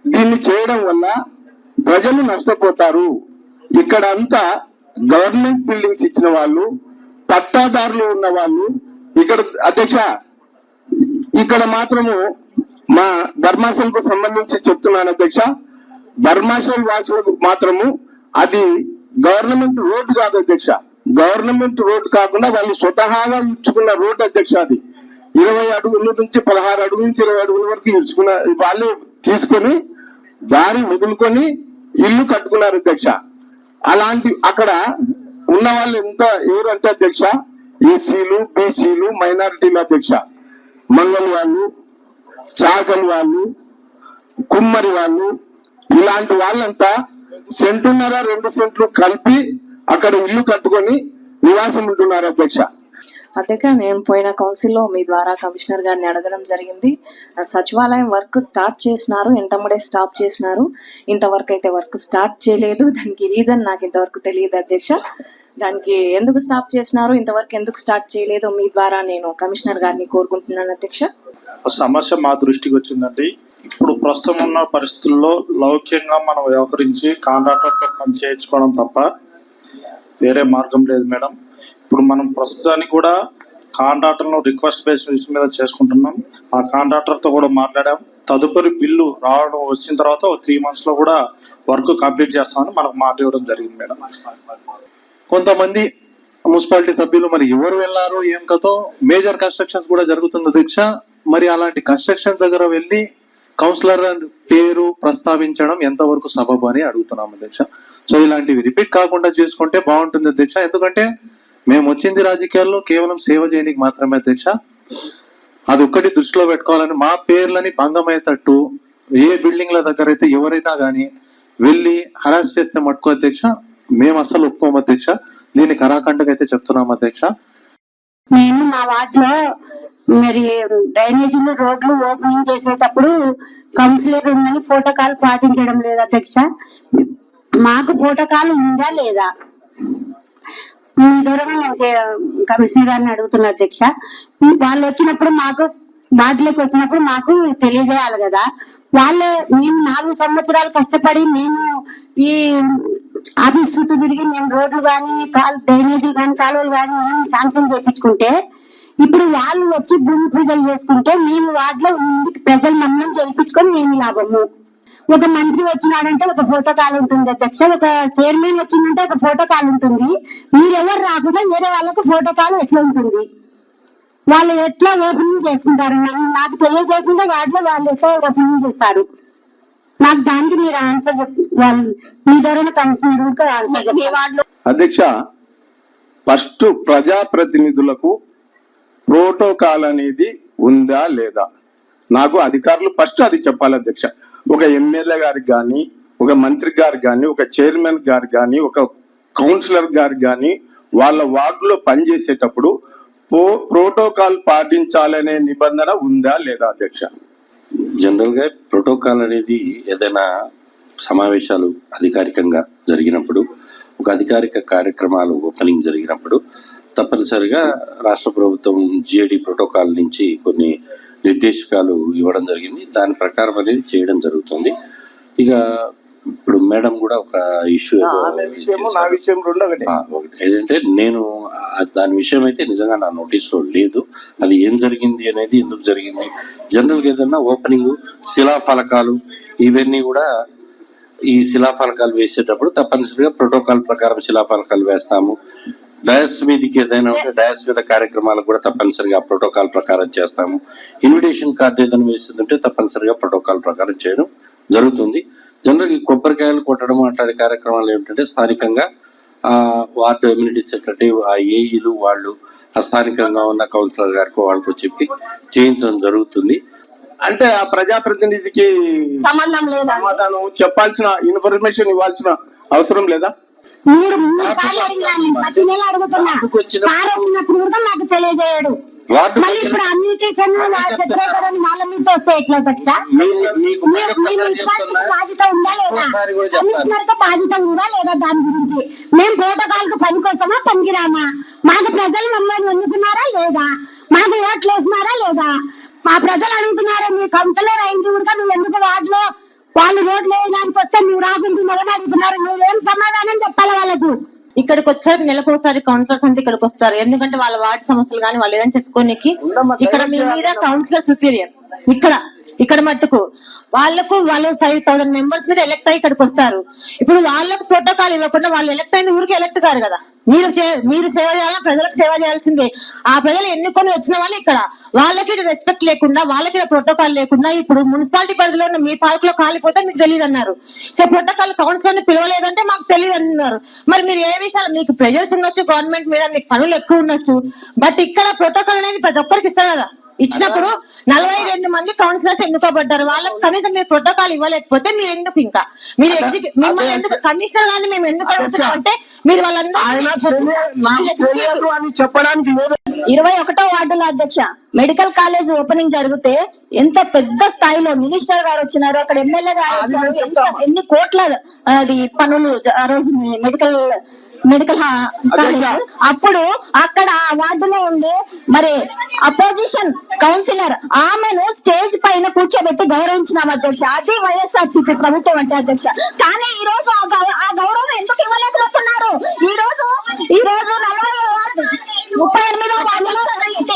దీన్ని చేయడం వల్ల ప్రజలు నష్టపోతారు. ఇక్కడ అంతా గవర్నమెంట్ బిల్డింగ్స్ ఇచ్చిన వాళ్ళు, పట్టాదారులు ఉన్న వాళ్ళు ఇక్కడ అధ్యక్ష. ఇక్కడ మాత్రము మా ధర్మాసలకు సంబంధించి చెప్తున్నాను అధ్యక్ష. ధర్మాసల్ వాసులకు మాత్రము అది గవర్నమెంట్ రోడ్డు కాదు అధ్యక్ష. గవర్నమెంట్ రోడ్డు కాకుండా వాళ్ళు స్వతహాగా ఇచ్చుకున్న రోడ్డు అధ్యక్ష. అది 20 అడుగుల నుంచి 16 అడుగుల నుంచి 20 అడుగుల వరకు ఇచ్చుకున్న వాళ్ళే తీసుకొని దారి వదులుకొని ఇల్లు కట్టుకున్నారు అధ్యక్ష. అలాంటి అక్కడ ఉన్న వాళ్ళు ఎవరు అంటే అధ్యక్ష, ఎస్సీలు, బీసీలు, మైనారిటీలు అధ్యక్ష. మంగళ వాళ్ళు, చాకలి వాళ్ళు, కుమ్మరి వాళ్ళు, ఇలాంటి వాళ్ళంతా 1.5-2 సెంట్లు కలిపి అక్కడ ఇల్లు కట్టుకొని నివాసం ఉంటున్నారు అధ్యక్ష. అధ్యక్ష, నేను పోయిన కౌన్సిల్లో మీ ద్వారా కమిషనర్ గారిని అడగడం జరిగింది. సచివాలయం వర్క్ స్టార్ట్ చేసినారు, ఎంటమ్మడే స్టాప్ చేసినారు. ఇంతవరకు అయితే వర్క్ స్టార్ట్ చేయలేదు. దానికి రీజన్ నాకు ఇంతవరకు తెలియదు అధ్యక్ష. దానికి ఎందుకు స్టాప్ చేసినారు, ఇంతవరకు ఎందుకు స్టార్ట్ చేయలేదో మీ ద్వారా నేను కమిషనర్ గారిని కోరుకుంటున్నాను అధ్యక్ష. సమస్య మా దృష్టికి వచ్చిందండి. ఇప్పుడు ప్రస్తుతం ఉన్న పరిస్థితుల్లో లౌక్యంగా మనం వ్యవహరించి కాంట్రాక్టర్తో పని చేయించుకోవడం తప్ప వేరే మార్గం లేదు మేడం. ఇప్పుడు మనం ప్రస్తుతానికి కూడా కాంట్రాక్టర్ను రిక్వెస్ట్ బేసిస్ మీద చేసుకుంటున్నాం. ఆ కాంట్రాక్టర్తో కూడా మాట్లాడాం. తదుపరి బిల్లు రావడం వచ్చిన తర్వాత 3 months లో కూడా వర్క్ కంప్లీట్ చేస్తామని మనకు మాట ఇవ్వడం జరిగింది మేడం. కొంతమంది మున్సిపాలిటీ సభ్యులు మరి ఎవరు వెళ్ళారో ఏం కథో మేజర్ కన్స్ట్రక్షన్స్ కూడా జరుగుతుంది అధ్యక్ష. మరి అలాంటి కన్స్ట్రక్షన్ దగ్గర వెళ్ళి కౌన్సిలర్ పేరు ప్రస్తావించడం ఎంతవరకు సబబు అని అడుగుతున్నాం అధ్యక్ష. సో ఇలాంటివి రిపీట్ కాకుండా చేసుకుంటే బాగుంటుంది అధ్యక్ష. ఎందుకంటే మేము వచ్చింది రాజకీయాల్లో కేవలం సేవ చేయడానికి మాత్రమే అధ్యక్ష. అది ఒక్కటి దృష్టిలో పెట్టుకోవాలని, మా పేర్లని భంగమయ్యేటట్టు ఏ బిల్డింగ్ల దగ్గర అయితే ఎవరైనా కానీ వెళ్ళి హరాస్ చేస్తే మట్టుకు అధ్యక్ష మేము అసలు ఒప్పుకోము అధ్యక్ష. దీన్ని కరాఖండగా అయితే చెప్తున్నాం అధ్యక్ష. నేను మా వార్డులో మరి డ్రైనేజీలు రోడ్లు ఓపెనింగ్ చేసేటప్పుడు కౌన్సిలర్ ఉందని ప్రోటోకాల్ పాటించడం లేదు అధ్యక్ష. మాకు ప్రోటోకాల్ ఉందా లేదా మీ ద్వారా కమిషనర్ గారిని అడుగుతున్నా అధ్యక్ష. వాళ్ళు వచ్చినప్పుడు మాకు వార్డులోకి వచ్చినప్పుడు మాకు తెలియజేయాలి కదా. వాళ్ళే మేము 4 సంవత్సరాలు కష్టపడి మేము ఈ ఆఫీస్ చుట్టూ తిరిగి మేము రోడ్లు కానీ డ్రైనేజీలు కానీ కాలువలు కానీ మేము శాంక్షన్ చేయించుకుంటే ఇప్పుడు వాళ్ళు వచ్చి భూమి పూజలు చేసుకుంటే మేము వాటిలో ప్రజలు మమ్మల్ని గెలిపించుకొని మేము లాభము. ఒక మంత్రి వచ్చినాడంటే ఒక ప్రోటోకాల్ ఉంటుంది అధ్యక్ష, ఒక చైర్మన్ వచ్చిందంటే ఒక ప్రోటోకాల్ ఉంటుంది. మీరెవరు రాకుండా వేరే వాళ్ళకు ప్రోటోకాల్ ఎట్లా ఉంటుంది? వాళ్ళు ఎట్లా ఓపెనింగ్ చేసుకుంటారు? నాకు తెలియజేయకుండా వాటిలో వాళ్ళు ఎట్లా ఓపెనింగ్ చేస్తారు? నాకు దానికి మీరు ఆన్సర్ వాళ్ళు మీ ద్వారా కమిషనర్ ఆన్సర్ చెప్పండి. అధ్యక్ష, ఫస్ట్ ప్రజాప్రతినిధులకు ప్రోటోకాల్ అనేది ఉందా లేదా నాకు అధికారులు ఫస్ట్ అది చెప్పాలి అధ్యక్ష. ఒక ఎమ్మెల్యే గారికి కానీ, ఒక మంత్రి గారికి కానీ, ఒక చైర్మన్ గారికి కానీ, ఒక కౌన్సిలర్ గారికి కానీ వాళ్ళ వార్డులో పనిచేసేటప్పుడు ప్రోటోకాల్ పాటించాలనే నిబంధన ఉందా లేదా అధ్యక్ష? జనరల్ గా ప్రోటోకాల్ అనేది ఏదైనా సమావేశాలు అధికారికంగా జరిగినప్పుడు, ఒక అధికారిక కార్యక్రమాలు ఓపెనింగ్ జరిగినప్పుడు తప్పనిసరిగా రాష్ట్ర ప్రభుత్వం జిఏడి ప్రోటోకాల్ నుంచి కొన్ని నిర్దేశకాలు ఇవ్వడం జరిగింది. దాని ప్రకారం అనేది చేయడం జరుగుతుంది. ఇక ఇప్పుడు మేడం కూడా ఒక ఇష్యూ ఏంటంటే నేను దాని విషయం అయితే నిజంగా నా నోటీస్ లో లేదు. అది ఏం జరిగింది అనేది, ఎందుకు జరిగింది, జనరల్ గా ఏదన్నా ఓపెనింగ్ శిలాఫలకాలు ఇవన్నీ కూడా ఈ శిలాఫలకాలు వేసేటప్పుడు తప్పనిసరిగా ప్రోటోకాల్ ప్రకారం శిలాఫలకాలు వేస్తాము. డయాస్ మీదకి ఏదైనా ఉంటే డయాస్ మీద కార్యక్రమాలకు కూడా తప్పనిసరిగా ప్రోటోకాల్ ప్రకారం చేస్తాము. ఇన్విటేషన్ కార్డు ఏదైనా వేస్తుంటే తప్పనిసరిగా ప్రోటోకాల్ ప్రకారం చేయడం జరుగుతుంది. జనరల్ ఈ కొబ్బరికాయలు కొట్టడం అట్లాంటి కార్యక్రమాలు ఏమిటంటే స్థానికంగా వార్డు ఎమ్యూనిటీ సెక్రటరీ, ఆ ఏఈలు వాళ్ళు ఆ స్థానికంగా ఉన్న కౌన్సిలర్ గారికి వాళ్ళకు చెప్పి చేయించడం జరుగుతుంది. అంటే ఆ ప్రజాప్రతినిధికి సంబంధం లేదా? సమాధానం చెప్పాల్సిన, ఇన్ఫర్మేషన్ ఇవ్వాల్సిన అవసరం లేదా? 3 సార్లు అడిగినాను, ప్రతి నెల అడుగుతున్నా. సార్ వచ్చినప్పుడు కూడా నాకు తెలియజేయడు. మళ్ళీ ఇప్పుడు అమ్యూనికేషన్ సెక్రటరీ వాళ్ళ మీద వస్తే ఎట్లా అధ్యక్ష? మీ మున్సిపాలిటీకి బాధ్యత ఉందా లేదా? కమిషనర్ తో బాధ్యత ఉందా లేదా? దాని గురించి మేము ప్రోటోకాల్ కు పని కోసమా పనికిరామా? మాకు ప్రజలు మమ్మల్ని ఎన్నుకున్నారా లేదా? మాకు ఓట్లు వేసినారా లేదా? మా ప్రజలు అడుగుతున్నారు, మీ కౌన్సిలర్ అయింది కూడా నువ్వు ఎందుకు వార్డులో వాళ్ళు రోడ్లు వేయడానికి వస్తే నువ్వు రాకుంటున్నారని అడుగుతున్నారు. నువ్వేం సమాధానం చెప్పాలి వాళ్ళకు? ఇక్కడికి వచ్చారు, నెలకోసారి కౌన్సిలర్స్ అంతా ఇక్కడికి వస్తారు. ఎందుకంటే వాళ్ళ వార్డు సమస్యలు కానీ వాళ్ళు ఏదని చెప్పుకోనికి ఇక్కడ మీ మీద కౌన్సిలర్ సుపీరియర్ ఇక్కడ మట్టుకు వాళ్ళు 5,000 మెంబర్స్ మీద ఎలక్ట్ అయ్యి ఇక్కడికి వస్తారు. ఇప్పుడు వాళ్ళకు ప్రోటోకాల్ ఇవ్వకుండా వాళ్ళు ఎలక్ట్ అయింది ఊరికి ఎలక్ట్ కారు కదా. మీరు సేవ చేయాలా, ప్రజలకు సేవ చేయాల్సిందే. ఆ ప్రజలు ఎన్నుకొని వచ్చిన వాళ్ళు ఇక్కడ వాళ్ళకి రెస్పెక్ట్ లేకుండా, వాళ్ళకి ప్రోటోకాల్ లేకుండా ఇప్పుడు మున్సిపాలిటీ పరిధిలో ఉన్న మీ పార్క్ లో కాలిపోతే మీకు తెలియదు అన్నారు. సో ప్రోటోకాల్ కౌన్సిలర్ ని పిలవలేదంటే మాకు తెలియదు అంటున్నారు. మరి మీరు ఏ విషయాలు, మీకు ప్రెజర్స్ ఉండొచ్చు గవర్నమెంట్ మీద, మీకు పనులు ఎక్కువ ఉండొచ్చు, బట్ ఇక్కడ ప్రోటోకాల్ అనేది ప్రతి ఒక్కరికి ఇస్తారు కదా. ఇచ్చినప్పుడు 42 మంది కౌన్సిలర్స్ ఎన్నుకోబడ్డారు. వాళ్ళకి కనీసం మీరు ప్రోటోకాల్ ఇవ్వలేకపోతే మీరు ఎందుకు ఇంకా మీరు మిమ్మల్ని ఎందుకు కమిషనర్ గారిని మేము ఎందుకు అడుగుతున్నాం అంటే మీరు వాళ్ళందరూ చెప్పడానికి 21వ వార్డులో అధ్యక్ష మెడికల్ కాలేజ్ ఓపెనింగ్ జరిగితే ఎంత పెద్ద స్థాయిలో మినిస్టర్ గారు వచ్చినారు, అక్కడ ఎమ్మెల్యే గారు వచ్చారు, ఎన్ని కోట్ల అది పనులు ఆ రోజు మెడికల్ కాలేజ్. అప్పుడు అక్కడ వార్డులో ఉండే మరి అపోజిషన్ కౌన్సిలర్ ఆమెను స్టేజ్ పైన కూర్చోబెట్టి గౌరవించినాం అధ్యక్ష. అది వైఎస్ఆర్సీపీ ప్రభుత్వం అంటే అధ్యక్ష. కానీ ఈ రోజు ఆ గౌరవం ఎందుకు ఇవ్వలేకపోతున్నారు? ఈ రోజు 38వ వార్డులో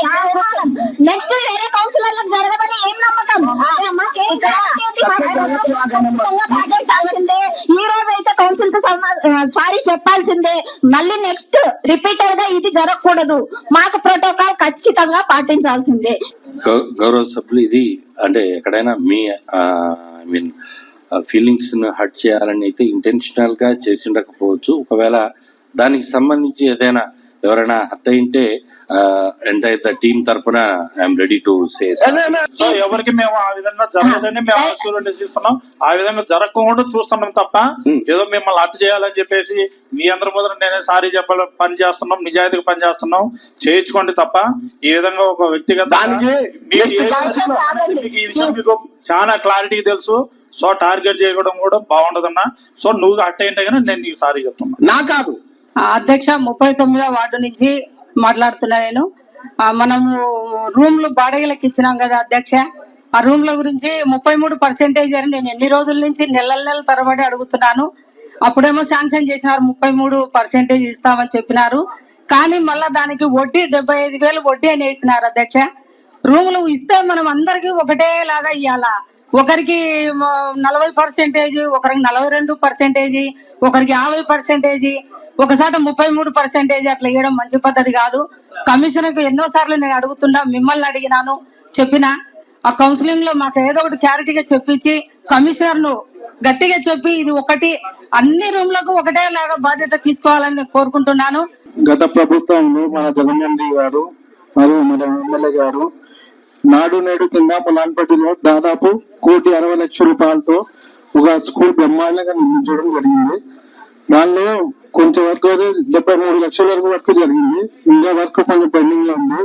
నెక్స్ట్ వేరే కౌన్సిలర్లకు జరగదని ఏం నమ్మకం? మాకు పాటించాల్సిందే. ఈ రోజు అయితే కౌన్సిల్ తో సారీ చెప్పాల్సిందే. మళ్ళీ నెక్స్ట్ రిపీటెడ్ గా ఇది జరగకూడదు. మాకు ప్రోటోకాల్ ఖచ్చితంగా పాటించాల్సిందే. గౌరవ సభ్యులు, ఇది అంటే ఎక్కడైనా మీ ఐ మీన్ ఫీలింగ్స్ ను హర్ట్ చేయాలని అయితే ఇంటెన్షనల్ గా చేసి ఉండకపోవచ్చు. ఒకవేళ దానికి సంబంధించి ఏదైనా ఎవరైనా హర్ట్ అయింటే ఎంటైర్ ద టీమ్ తరపున I'm ready to say. So ఎవరికి మేము ఆ విధంగా జరగదని మేము అష్యూరెన్స్ ఇస్తున్నాం. ఆ విధంగా జరగకుండా చూస్తున్నాం తప్ప ఏదో మిమ్మల్ని హర్ట్ చేయాలని చెప్పేసి మీ అందరి ముందర నేనే సారీ చెప్పాలి పని చేస్తున్నాం, నిజాయితీగా పని చేస్తున్నాం, చేయించుకోండి తప్ప ఈ విధంగా ఒక వ్యక్తిగత ఈ విషయం మీకు చాలా క్లారిటీ తెలుసు. సో టార్గెట్ చేయడం కూడా బాగుండదన్నా. సో నువ్వు హర్ట్ అయింటే కానీ నేను నీకు సారీ చెప్తున్నా. నా కాదు అధ్యక్ష 39వ వార్డు నుంచి మాట్లాడుతున్నా నేను. మనము రూమ్లు బాడగలకు ఇచ్చినాం కదా అధ్యక్ష, ఆ రూమ్ల గురించి 33% అని నేను ఎన్ని రోజుల నుంచి నెలల తరబడి అడుగుతున్నాను. అప్పుడేమో శాంక్షన్ చేసినారు, 33% ఇస్తామని చెప్పినారు. కానీ మళ్ళా దానికి వడ్డీ 75,000 వడ్డీ అని వేసినారు అధ్యక్ష. రూములు ఇస్తే మనం అందరికి ఒకటేలాగా ఇవ్వాలా? ఒకరికి 40%, ఒకరికి 42%, ఒకరికి 50%, ఒకసారి 33% అట్లా ఇవ్వడం మంచి పద్ధతి కాదు. కమిషనర్ కు ఎన్నోసార్లు నేను అడుగుతున్నా, మిమ్మల్ని అడిగినాను, చెప్పిన ఆ కౌన్సిలింగ్ లో మాకు ఏదో ఒకటి క్లారిటీగా చెప్పించి కమిషనర్ ను గట్టిగా చెప్పి ఇది ఒకటి అన్ని రూమ్లకు ఒకటేలాగా బాధ్యత తీసుకోవాలని కోరుకుంటున్నాను. గత ప్రభుత్వంలో మన జగన్మోహన్ రెడ్డి గారు మరియు మన ఎమ్మెల్యే గారు నాడు నేడు కింద ములాన్పల్లిలో దాదాపు 1,60,00,000 రూపాయలతో ఒక స్కూల్ బ్రహ్మాండంగా నిర్మించడం జరిగింది. దానిలో కొంచెం వరకు 73 లక్షల వరకు జరిగింది. ఇంకా వరకు కొంచెం పెండింగ్ లో ఉంది.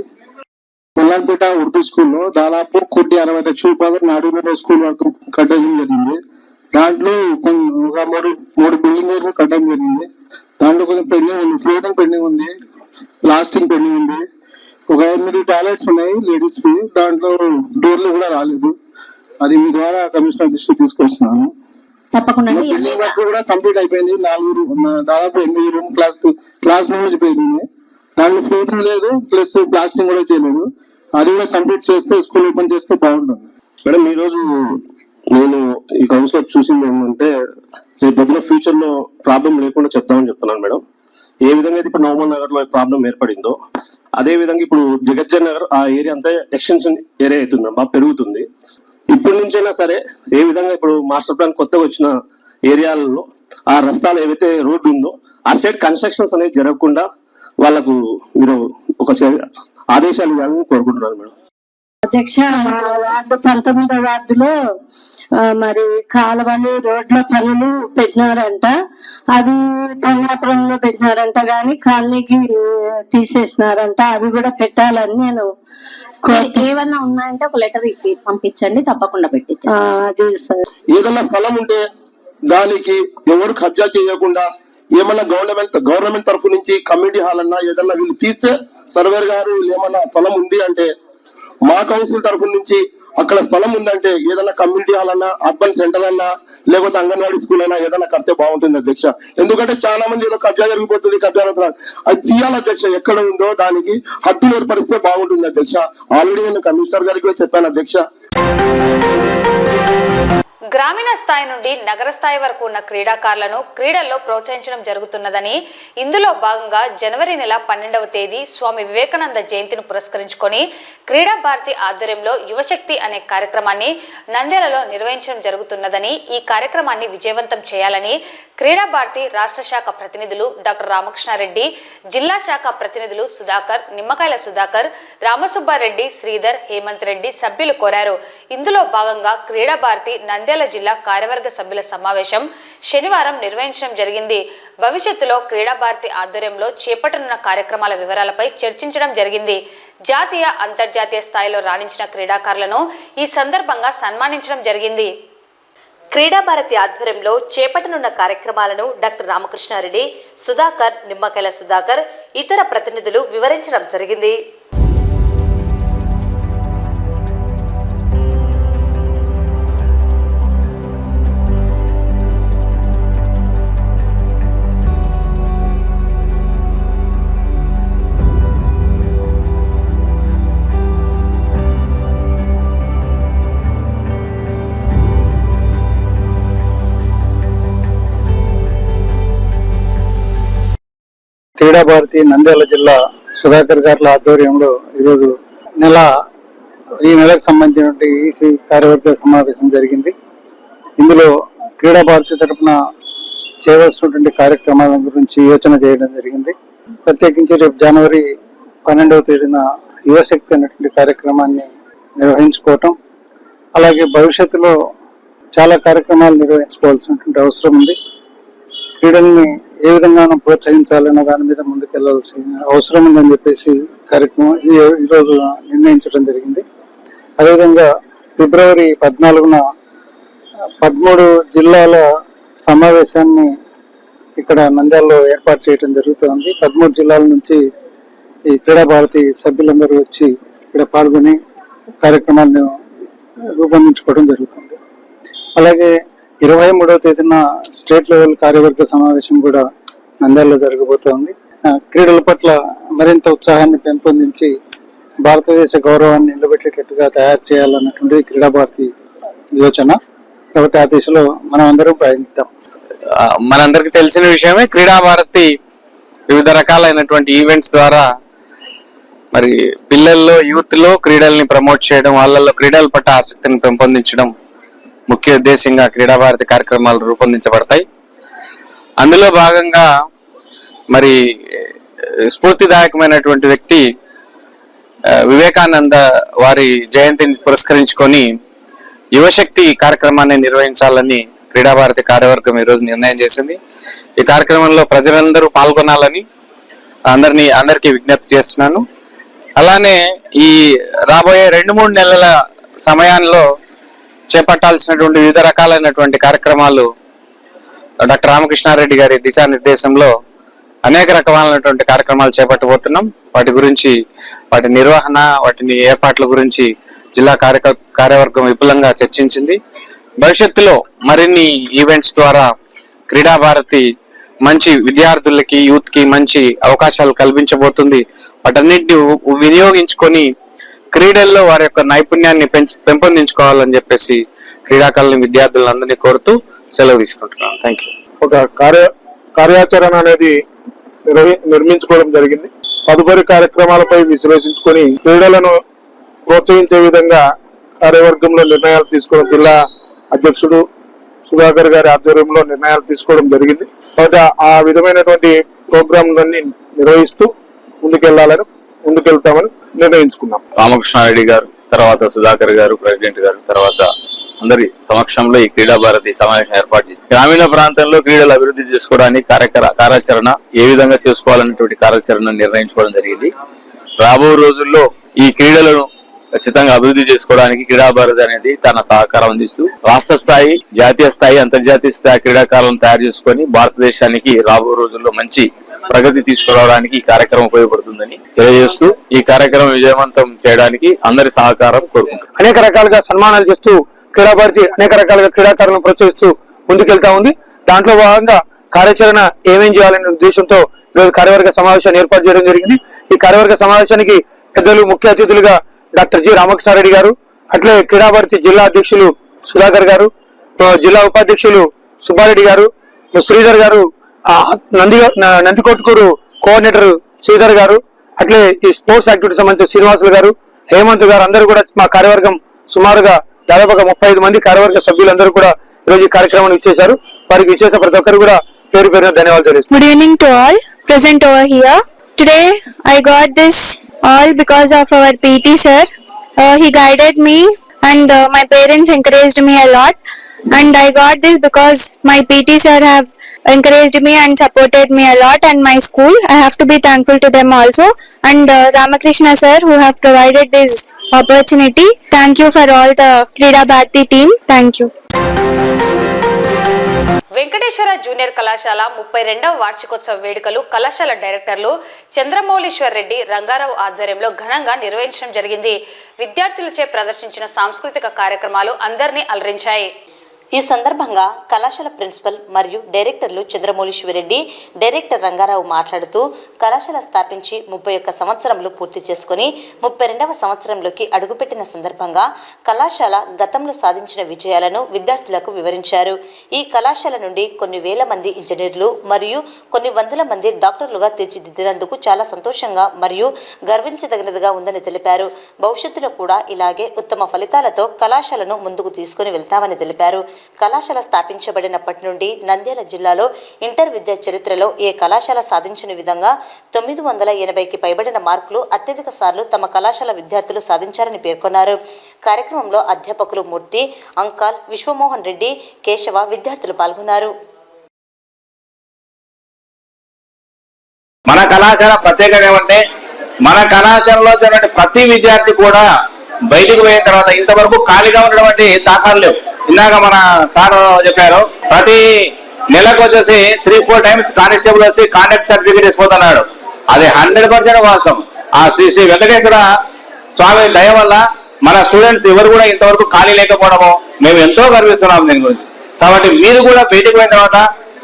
ములాన్పేట ఉర్దూ స్కూల్లో దాదాపు 1,60,00,000 రూపాయలు నాడు నేడు స్కూల్ వరకు కట్టడం జరిగింది. దాంట్లో ఒక మూడు బిల్డింగ్ కట్టడం జరిగింది. దాంట్లో కొంచెం పెండింగ్ ఉంది, ఫ్లోరింగ్ పెండింగ్ ఉంది, ప్లాస్టింగ్ పెండింగ్ ఉంది. ఒక 8 టాయిలెట్స్ ఉన్నాయి లేడీస్ కి, దాంట్లో డోర్లు కూడా రాలేదు. అది మీ ద్వారా కమిషనర్ దృష్టికి తీసుకొస్తున్నాను. తప్పకుండా బిల్డింగ్ వర్క్ కూడా కంప్లీట్ అయిపోయింది. దాదాపు 8 రూమ్ క్లాస్ రూమ్ పోయింది. దాంట్లో ఫ్లోరింగ్ లేదు, ప్లస్ ప్లాస్టింగ్ కూడా చేయలేదు. అది కూడా కంప్లీట్ చేస్తే స్కూల్ ఓపెన్ చేస్తే బాగుంటుంది. మేడం, ఈ రోజు నేను ఈ కౌన్సిలర్ చూసింది ఏంటంటే రేపు పొద్దున ఫ్యూచర్ లో ప్రాబ్లం లేకుండా చెప్తామని చెప్తున్నాను మేడం. ఏ విధంగా అయితే ఇప్పుడు నవమల్ నగర్ లో ప్రాబ్లం ఏర్పడిందో అదే విధంగా ఇప్పుడు జగజ్జన్ నగర్ ఆ ఏరియా అంతా ఎక్స్టెన్షన్ ఏరియా అవుతుంది, బాగా పెరుగుతుంది. ఇప్పటి నుంచైనా సరే ఏ విధంగా ఇప్పుడు మాస్టర్ ప్లాన్ కొత్తగా వచ్చిన ఏరియాలలో ఆ రస్తాలు ఏవైతే రోడ్డు ఉందో ఆ సైడ్ కన్స్ట్రక్షన్స్ అనేది జరగకుండా వాళ్ళకు మీరు ఒక ఆదేశాలు ఇవ్వాలని కోరుకుంటున్నాను మేడం. అధ్యక్ష, వార్డు 19వ వార్డులో మరి కాలువలు రోడ్ల పనులు పెట్టినారంట. అవి పంగాపురంలో పెట్టినారంట కానీ కాలనీకి తీసేసినారంట. అవి కూడా పెట్టాలని నేను ఏమన్నా ఉన్నాయంటే ఒక లెటర్ పంపించండి, తప్పకుండా పెట్టించండి. అది సార్, ఏదన్నా స్థలం ఉంటే దానికి ఎవరు కబ్జా చేయకుండా ఏమన్నా గవర్నమెంట్ తరఫు నుంచి కమ్యూనిటీ హాల్ అన్నా ఏదన్నా వీళ్ళు తీస్తే సర్వేర్ గారు ఏమన్నా స్థలం ఉంది అంటే మా కౌన్సిల్ తరఫు నుంచి అక్కడ స్థలం ఉందంటే ఏదైనా కమ్యూనిటీ హాల్ అన్నా, అర్బన్ సెంటర్ అన్నా, లేకపోతే అంగన్వాడీ స్కూల్ అయినా ఏదైనా కడితే బాగుంటుంది అధ్యక్ష. ఎందుకంటే చాలా మంది ఏదో కబ్జా జరిగిపోతుంది, కబ్జా అవుతున్నారు. అది తీయాలి అధ్యక్ష. ఎక్కడ ఉందో దానికి హద్దులు ఏర్పరిస్తే బాగుంటుంది అధ్యక్ష. ఆల్రెడీ నేను కమిషనర్ గారికి చెప్పాను అధ్యక్ష. గ్రామీణ స్థాయి నుండి నగర స్థాయి వరకు ఉన్న క్రీడాకారులను క్రీడల్లో ప్రోత్సహించడం జరుగుతున్నదని, ఇందులో భాగంగా జనవరి నెల 12వ తేదీ స్వామి వివేకానంద జయంతిని పురస్కరించుకొని క్రీడా భారతి ఆధ్వర్యంలో యువశక్తి అనే కార్యక్రమాన్ని నంద్యాలలో నిర్వహించడం జరుగుతున్నదని, ఈ కార్యక్రమాన్ని విజయవంతం చేయాలని క్రీడా భారతి రాష్ట్ర శాఖ ప్రతినిధులు డాక్టర్ రామకృష్ణారెడ్డి, జిల్లా శాఖ ప్రతినిధులు సుధాకర్, నిమ్మకాయల సుధాకర్, రామసుబ్బారెడ్డి, శ్రీధర్, హేమంత్ రెడ్డి సభ్యులు కోరారు. ఇందులో భాగంగా క్రీడా భారతి నంద్యాల జిల్లా కార్యవర్గ సభ్యుల సమావేశం శనివారం నిర్వహించడం జరిగింది. భవిష్యత్తులో క్రీడా భారతి ఆధ్వర్యంలో చేపట్టనున్న కార్యక్రమాల వివరాలపై చర్చించడం జరిగింది. జాతీయ, అంతర్జాతీయ స్థాయిలో రాణించిన క్రీడాకారులను ఈ సందర్భంగా సన్మానించడం జరిగింది. క్రీడా భారతి ఆధ్వర్యంలో చేపట్టనున్న కార్యక్రమాలను డాక్టర్ రామకృష్ణారెడ్డి, సుధాకర్, నిమ్మకాయల సుధాకర్, ఇతర ప్రతినిధులు వివరించడం జరిగింది. క్రీడా భారతి నంద్యాల జిల్లా సుధాకర్ గారి ఆధ్వర్యంలో ఈరోజు ఈ నెలకు సంబంధించినటువంటి ఈసీ కార్యవర్గ సమావేశం జరిగింది. ఇందులో క్రీడా భారతి తరఫున చేయవలసినటువంటి కార్యక్రమాల గురించి యోచన చేయడం జరిగింది. ప్రత్యేకించి రేపు జనవరి 12వ తేదీన యువశక్తి అనేటువంటి కార్యక్రమాన్ని నిర్వహించుకోవటం, అలాగే భవిష్యత్తులో చాలా కార్యక్రమాలు నిర్వహించుకోవాల్సినటువంటి అవసరం ఉంది. క్రీడల్ని ఏ విధంగా ప్రోత్సహించాలన్న దాని మీద ముందుకెళ్లాల్సిన అవసరం ఉందని చెప్పేసి కార్యక్రమం ఈరోజు నిర్ణయించడం జరిగింది. అదేవిధంగా ఫిబ్రవరి 14న 13 జిల్లాల సమావేశాన్ని ఇక్కడ నంద్యాలలో ఏర్పాటు చేయడం జరుగుతుంది. 13 జిల్లాల నుంచి ఈ క్రీడా భారతి సభ్యులందరూ వచ్చి ఇక్కడ పాల్గొని కార్యక్రమాలను రూపొందించుకోవడం జరుగుతుంది. అలాగే 23వ తేదీన స్టేట్ లెవెల్ కార్యవర్గ సమావేశం కూడా నంద్యాలలో జరగబోతోంది. క్రీడల పట్ల మరింత ఉత్సాహాన్ని పెంపొందించి భారతదేశ గౌరవాన్ని నిలబెట్టేటట్టుగా తయారు చేయాలన్నటువంటి క్రీడా భారతి యోచన. కాబట్టి ఆ దిశలో మనం అందరం ప్రయత్నిద్దాం. మనందరికి తెలిసిన విషయమే, క్రీడా భారతి వివిధ రకాలైనటువంటి ఈవెంట్స్ ద్వారా మరి పిల్లల్లో, యూత్ లో క్రీడల్ని ప్రమోట్ చేయడం, వాళ్ళల్లో క్రీడల పట్ల ఆసక్తిని పెంపొందించడం ముఖ్య ఉద్దేశంగా క్రీడా భారతి కార్యక్రమాలు రూపొందించబడతాయి. అందులో భాగంగా మరి స్ఫూర్తిదాయకమైనటువంటి వ్యక్తి వివేకానంద వారి జయంతిని పురస్కరించుకొని యువశక్తి కార్యక్రమాన్ని నిర్వహించాలని క్రీడా భారతి కార్యవర్గం ఈరోజు నిర్ణయం చేసింది. ఈ కార్యక్రమంలో ప్రజలందరూ పాల్గొనాలని అందరికీ విజ్ఞప్తి చేస్తున్నాను. అలానే ఈ రాబోయే 2-3 నెలల సమయాల్లో చేపట్టాల్సినటువంటి వివిధ రకాలైనటువంటి కార్యక్రమాలు డాక్టర్ రామకృష్ణారెడ్డి గారి దిశానిర్దేశంలో అనేక రకాలైనటువంటి కార్యక్రమాలు చేపట్టబోతున్నాం. వాటి గురించి, వాటి నిర్వహణ, వాటిని ఏర్పాట్ల గురించి జిల్లా కార్యవర్గం విపులంగా చర్చించింది. భవిష్యత్తులో మరిన్ని ఈవెంట్స్ ద్వారా క్రీడా భారతి మంచి విద్యార్థులకి, యూత్ కి మంచి అవకాశాలు కల్పించబోతుంది. వాటన్నిటిని వినియోగించుకొని క్రీడల్లో వారి యొక్క నైపుణ్యాన్ని పెంపొందించుకోవాలని చెప్పేసి క్రీడాకారుల విద్యార్థులందరినీ కోరుతూ సెలవు తీసుకుంటున్నాను. Thank you. ఒక కార్యాచరణ అనేది నిర్మించుకోవడం జరిగింది. తదుపరి కార్యక్రమాలపై విశ్లేషించుకొని క్రీడలను ప్రోత్సహించే విధంగా కార్యవర్గంలో నిర్ణయాలు తీసుకోవడం, జిల్లా అధ్యక్షుడు సుధాకర్ గారి ఆధ్వర్యంలో నిర్ణయాలు తీసుకోవడం జరిగింది. కాబట్టి ఆ విధమైనటువంటి ప్రోగ్రాంలన్నీ నిర్వహిస్తూ ముందుకెళ్తామని నిర్ణయించుకున్నాం. రామకృష్ణారెడ్డి గారు, తర్వాత సుధాకర్ గారు, ప్రెసిడెంట్ గారు, తర్వాత అందరి సమక్షంలో ఈ క్రీడా భారతి సమావేశం ఏర్పాటు చేసి గ్రామీణ ప్రాంతంలో క్రీడలు అభివృద్ధి చేసుకోవడానికి కార్యాచరణ ఏ విధంగా చేసుకోవాలనేటువంటి కార్యాచరణ నిర్ణయించుకోవడం జరిగింది. రాబో రోజుల్లో ఈ క్రీడలను ఖచ్చితంగా అభివృద్ధి చేసుకోవడానికి క్రీడా భారతి అనేది తన సహకారం అందిస్తూ రాష్ట్ర స్థాయి, జాతీయ స్థాయి, అంతర్జాతీయ స్థాయి క్రీడాకారులను తయారు చేసుకొని భారతదేశానికి రాబో రోజుల్లో మంచి ప్రగతి తీసుకురావడానికి ఈ కార్యక్రమం ఉపయోగపడుతుందని తెలియజేస్తూ ఈ కార్యక్రమం విజయవంతం చేయడానికి అందరి సహకారం కోరుకుంటున్నాం. అనేక రకాలుగా సన్మానాలు చేస్తూ క్రీడా భారతి అనేక రకాలుగా క్రీడాకారులను ప్రోత్సహిస్తూ ముందుకెళ్తా ఉంది. దాంట్లో భాగంగా కార్యాచరణ ఏమేం చేయాలనే ఉద్దేశంతో ఈరోజు కార్యవర్గ సమావేశాన్ని ఏర్పాటు చేయడం జరిగింది. ఈ కార్యవర్గ సమావేశానికి పెద్దలు, ముఖ్య అతిథులుగా డాక్టర్ జి రామకృష్ణారెడ్డి గారు, అట్లే క్రీడా భారతి జిల్లా అధ్యక్షులు సుధాకర్ గారు, జిల్లా ఉపాధ్యక్షులు సుబ్బారెడ్డి గారు, శ్రీధర్ గారు, నందికొట్కూరు కోఆర్డినేటర్ శ్రీధర్ గారు, అట్లే ఈ స్పోర్ట్స్ యాక్టివిటీ సంబంధించిన శ్రీనివాసులు గారు, హేమంత్ గారు అందరూ కూడా మా కార్యవర్గం సుమారుగా దాదాపుగా 35 మంది కార్యవర్గ సభ్యులందరూ కూడా ఈరోజు ఈ కార్యక్రమాన్ని ఇచ్చేశారు. వారికి ఇచ్చేసిన ప్రతి ఒక్కరు కూడా పేరు పేరున ధన్యవాదాలు తెలుస్తున్నాను. Good evening to all present over here. Today I got this all because of our PT sir. He guided me and my parents encouraged me a lot, and I got this because my PT sir have encouraged me and supported me a lot, and my school, I have to be thankful to them also, and Ramakrishna sir who have provided this opportunity. Thank you for all the Krida Bharati team. Thank you. Venkateswara junior కళాశాల 32వ వార్షికోత్సవ వేడుకలు కళాశాల డైరెక్టర్లు చంద్రమౌళీశ్వర్ రెడ్డి, రంగారావు ఆధ్వర్యంలో ఘనంగా నిర్వహించడం జరిగింది. విద్యార్థులచే ప్రదర్శించిన సాంస్కృతిక కార్యక్రమాలు అందరినీ అలరించాయి. ఈ సందర్భంగా కళాశాల ప్రిన్సిపల్ మరియు డైరెక్టర్లు చంద్రమౌళీశ్వరరెడ్డి, డైరెక్టర్ రంగారావు మాట్లాడుతూ కళాశాల స్థాపించి 31 సంవత్సరములు పూర్తి చేసుకుని 32వ సంవత్సరంలోకి అడుగుపెట్టిన సందర్భంగా కళాశాల గతంలో సాధించిన విజయాలను విద్యార్థులకు వివరించారు. ఈ కళాశాల నుండి కొన్ని వేల మంది ఇంజనీర్లు మరియు కొన్ని వందల మంది డాక్టర్లుగా తీర్చిదిద్దినందుకు చాలా సంతోషంగా మరియు గర్వించదగినదిగా ఉందని తెలిపారు. భవిష్యత్తులో కూడా ఇలాగే ఉత్తమ ఫలితాలతో కళాశాలను ముందుకు తీసుకుని వెళ్తామని తెలిపారు. కళాశాల స్థాపించబడినప్పటి నుండి నంద్యాల జిల్లాలో ఇంటర్ విద్యా చరిత్రలో ఏ కళాశాల సాధించిన విధంగా 980కి పైబడిన మార్కులు అత్యధిక సార్లు తమ కళాశాల విద్యార్థులు సాధించారని పేర్కొన్నారు. కార్యక్రమంలో అధ్యాపకులు మూర్తి, అంకాల్, విశ్వమోహన్ రెడ్డి, కేశవ విద్యార్థులు పాల్గొన్నారు. మన కళాశాల ప్రత్యేకత ఏమంటే మన కళాశాలలో జరిగిన ప్రతి విద్యార్థి కూడా బయటకు పోయిన తర్వాత ఇంతవరకు ఖాళీగా ఉన్నటువంటి దాఖలు లేవు. ఇందాక మన సార్ చెప్పారు, ప్రతి నెలకు వచ్చేసి 3-4 టైమ్స్ కానిస్టేబుల్ వచ్చి కాంటాక్ట్ సర్టిఫికేట్ ఇచ్చిపోతున్నాడు. అది 100% వాస్తవం. ఆ శ్రీ శ్రీ వెంకటేశ్వర స్వామి దయ వల్ల మన స్టూడెంట్స్ ఎవరు కూడా ఇంతవరకు ఖాళీ లేకపోవడము మేము ఎంతో గర్విస్తున్నాం దీని గురించి. కాబట్టి మీరు కూడా బయటకు పోయిన తర్వాత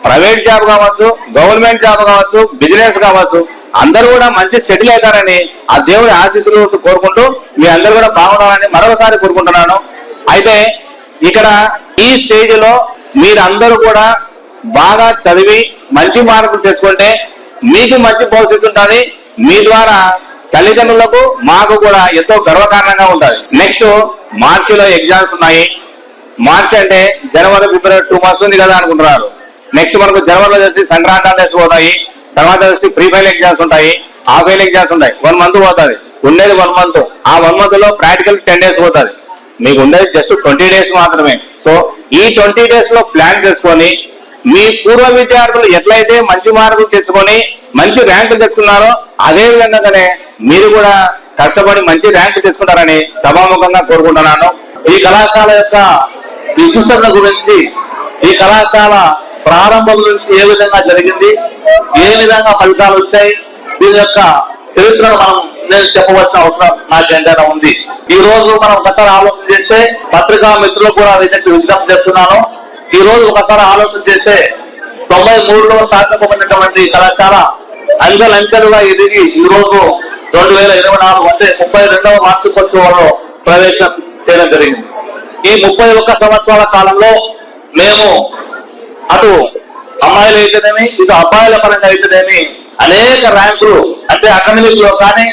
ప్రైవేట్ జాబ్ కావచ్చు, గవర్నమెంట్ జాబ్ కావచ్చు, బిజినెస్ కావచ్చు, అందరూ కూడా మంచి సెటిల్ అవుతారని ఆ దేవుడి ఆశీస్సులు కోరుకుంటూ మీ అందరూ కూడా బాగుండాలని మరొకసారి కోరుకుంటున్నాను. అయితే ఇక్కడ ఈ స్టేజ్ లో మీరందరూ కూడా బాగా చదివి మంచి మార్కులు తెచ్చుకుంటే మీకు మంచి భవిష్యత్తు ఉంటుంది. మీ ద్వారా తల్లిదండ్రులకు మాకు కూడా ఎంతో గర్వకారణంగా ఉంటుంది. నెక్స్ట్ మార్చిలో ఎగ్జామ్స్ ఉన్నాయి. మార్చి అంటే జనవరి, ఫిబ్రవరి 2 months ఉంది కదా అనుకుంటున్నారు. నెక్స్ట్ మనకు జనవరిలో వచ్చి సంక్రాంతి హాలిడేస్ పోతాయి. తర్వాత వచ్చి ప్రీ ఫైనల్ ఎగ్జామ్స్ ఉంటాయి, హాఫ్ ఫైనల్ ఎగ్జామ్స్ ఉంటాయి. 1 month పోతుంది, ఉండేది 1 month. ఆ 1 month లో ప్రాక్టికల్ 10 days పోతుంది. మీకు ఉండేది జస్ట్ 20 days మాత్రమే. సో ఈ 20 days లో ప్లాన్ చేసుకొని మీ పూర్వ విద్యార్థులు ఎట్లయితే మంచి మార్కులు తెచ్చుకొని మంచి ర్యాంకులు తెచ్చుకున్నారో అదే విధంగానే మీరు కూడా కష్టపడి మంచి ర్యాంకు తెచ్చుకుంటారని సభాముఖంగా కోరుకుంటున్నాను. ఈ కళాశాల యొక్క విశిష్టత గురించి, ఈ కళాశాల ప్రారంభం నుంచి ఏ విధంగా జరిగింది, ఏ విధంగా ఫలితాలు వచ్చాయి, దీని యొక్క చరిత్రను మనం నేను చెప్పవలసిన అవసరం నాకు ఎంతైనా ఉంది. ఈ రోజు మనం ఒకసారి ఆలోచన చేస్తే, పత్రికా మిత్రులు కూడా విజ్ఞప్తి చేస్తున్నాను, ఈ రోజు ఒకసారి ఆలోచన చేస్తే 93లో స్థాపించబడినటువంటి కళాశాల అంచెలంచెలుగా ఎదిగి ఈ రోజు 2024 అంటే 32వ వార్షికోత్సవంలో ప్రవేశం చేయడం జరిగింది. ఈ 31 సంవత్సరాల కాలంలో మేము అటు అమ్మాయిలు అయితేనేమి, ఇటు అబ్బాయిల పరంగా అయితేనేమి అనేక ర్యాంకులు, అంటే అకాడమిక్ లో కానీ,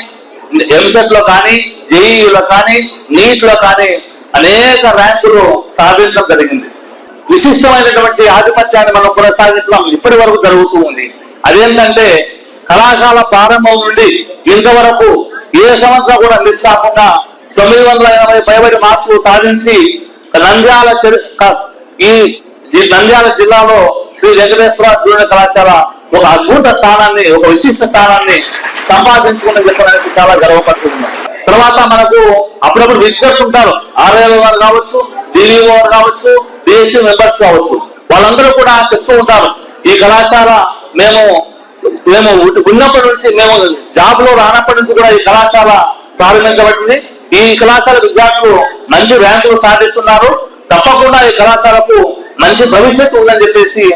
ఎంసెట్ లో కానీ, జేఈలో కానీ, నీట్ లో కానీ అనేక ర్యాంకులు సాధించడం జరిగింది. విశిష్టమైనటువంటి ఆధిపత్యాన్ని మనం కొనసాగించడం ఇప్పటి వరకు జరుగుతూ ఉంది. అదేంటంటే కళాశాల ప్రారంభం నుండి ఇంతవరకు ఏ సంవత్సరం కూడా మిస్ కాకుండా 980 పైబడి మార్కులు సాధించి నంద్యాల జిల్లాలో శ్రీ వెంకటేశ్వర జూనియర్ కళాశాల ఒక అద్భుత స్థానాన్ని, ఒక విశిష్ట స్థానాన్ని సంపాదించుకుని చెప్పడానికి చాలా గర్వపడుతున్నాం. తర్వాత మనకు అప్పుడప్పుడు విజిటర్స్ ఉంటారు, ఆర్ఐఓ గారు కావచ్చు, డివిఓ గారు కావచ్చు, డిఎస్సీ మెంబర్స్ కావచ్చు. వాళ్ళందరూ కూడా చెప్తూ ఉంటారు, ఈ కళాశాల మేము ఉన్నప్పటి నుంచి, మేము జాబ్ లో రానప్పటి నుంచి కూడా ఈ కళాశాల ప్రారంభించబడింది. ఈ కళాశాల విద్యార్థులు మంచి ర్యాంకులు సాధిస్తున్నారు. తప్పకుండా ఈ కళాశాలకు మంచి భవిష్యత్తు ఉందని చెప్పేసి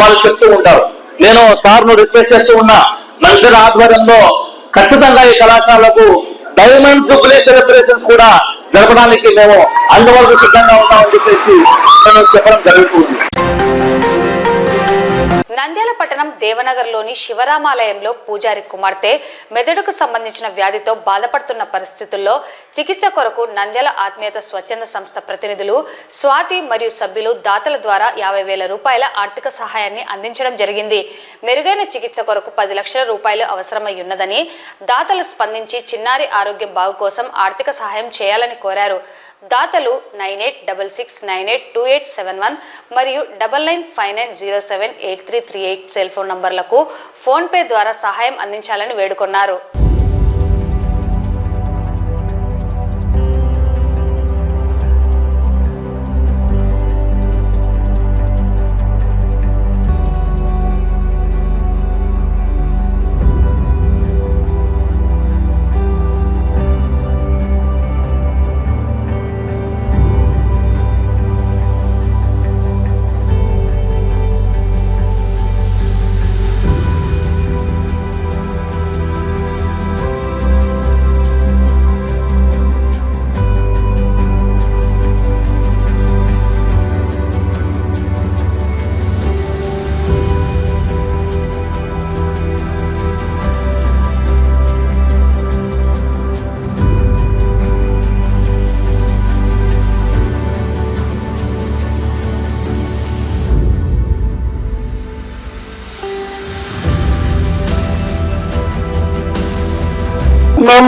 వాళ్ళు చెప్తూ ఉంటారు. నేను సార్ను రిక్వెస్ట్ చేస్తూ ఉన్నా, నంద్యాల ఆధ్వర్యంలో ఖచ్చితంగా ఈ కళాశాలకు డైమండ్ జూబ్లీ సెలబ్రేషన్స్ కూడా జరపడానికి మేము అందువరకు సిద్ధంగా ఉన్నామని చెప్పేసి నేను చెప్పడం జరుగుతుంది. నంద్యాల పట్టణం దేవనగర్లోని శివరామాలయంలో పూజారి కుమార్తె మెదడుకు సంబంధించిన వ్యాధితో బాధపడుతున్న పరిస్థితుల్లో చికిత్స కొరకు నంద్యాల ఆత్మీయత స్వచ్ఛంద సంస్థ ప్రతినిధులు స్వాతి మరియు సభ్యులు దాతల ద్వారా 50,000 రూపాయల ఆర్థిక సహాయాన్ని అందించడం జరిగింది. మెరుగైన చికిత్స కొరకు 10 లక్షల రూపాయలు అవసరమై ఉన్నదని దాతలు స్పందించి చిన్నారి ఆరోగ్యం బాగు కోసం ఆర్థిక సహాయం చేయాలని కోరారు. దాతలు 9866982871 మరియు 9959078338 సెల్ ఫోన్ నంబర్లకు ఫోన్పే ద్వారా సహాయం అందించాలని వేడుకొన్నారు.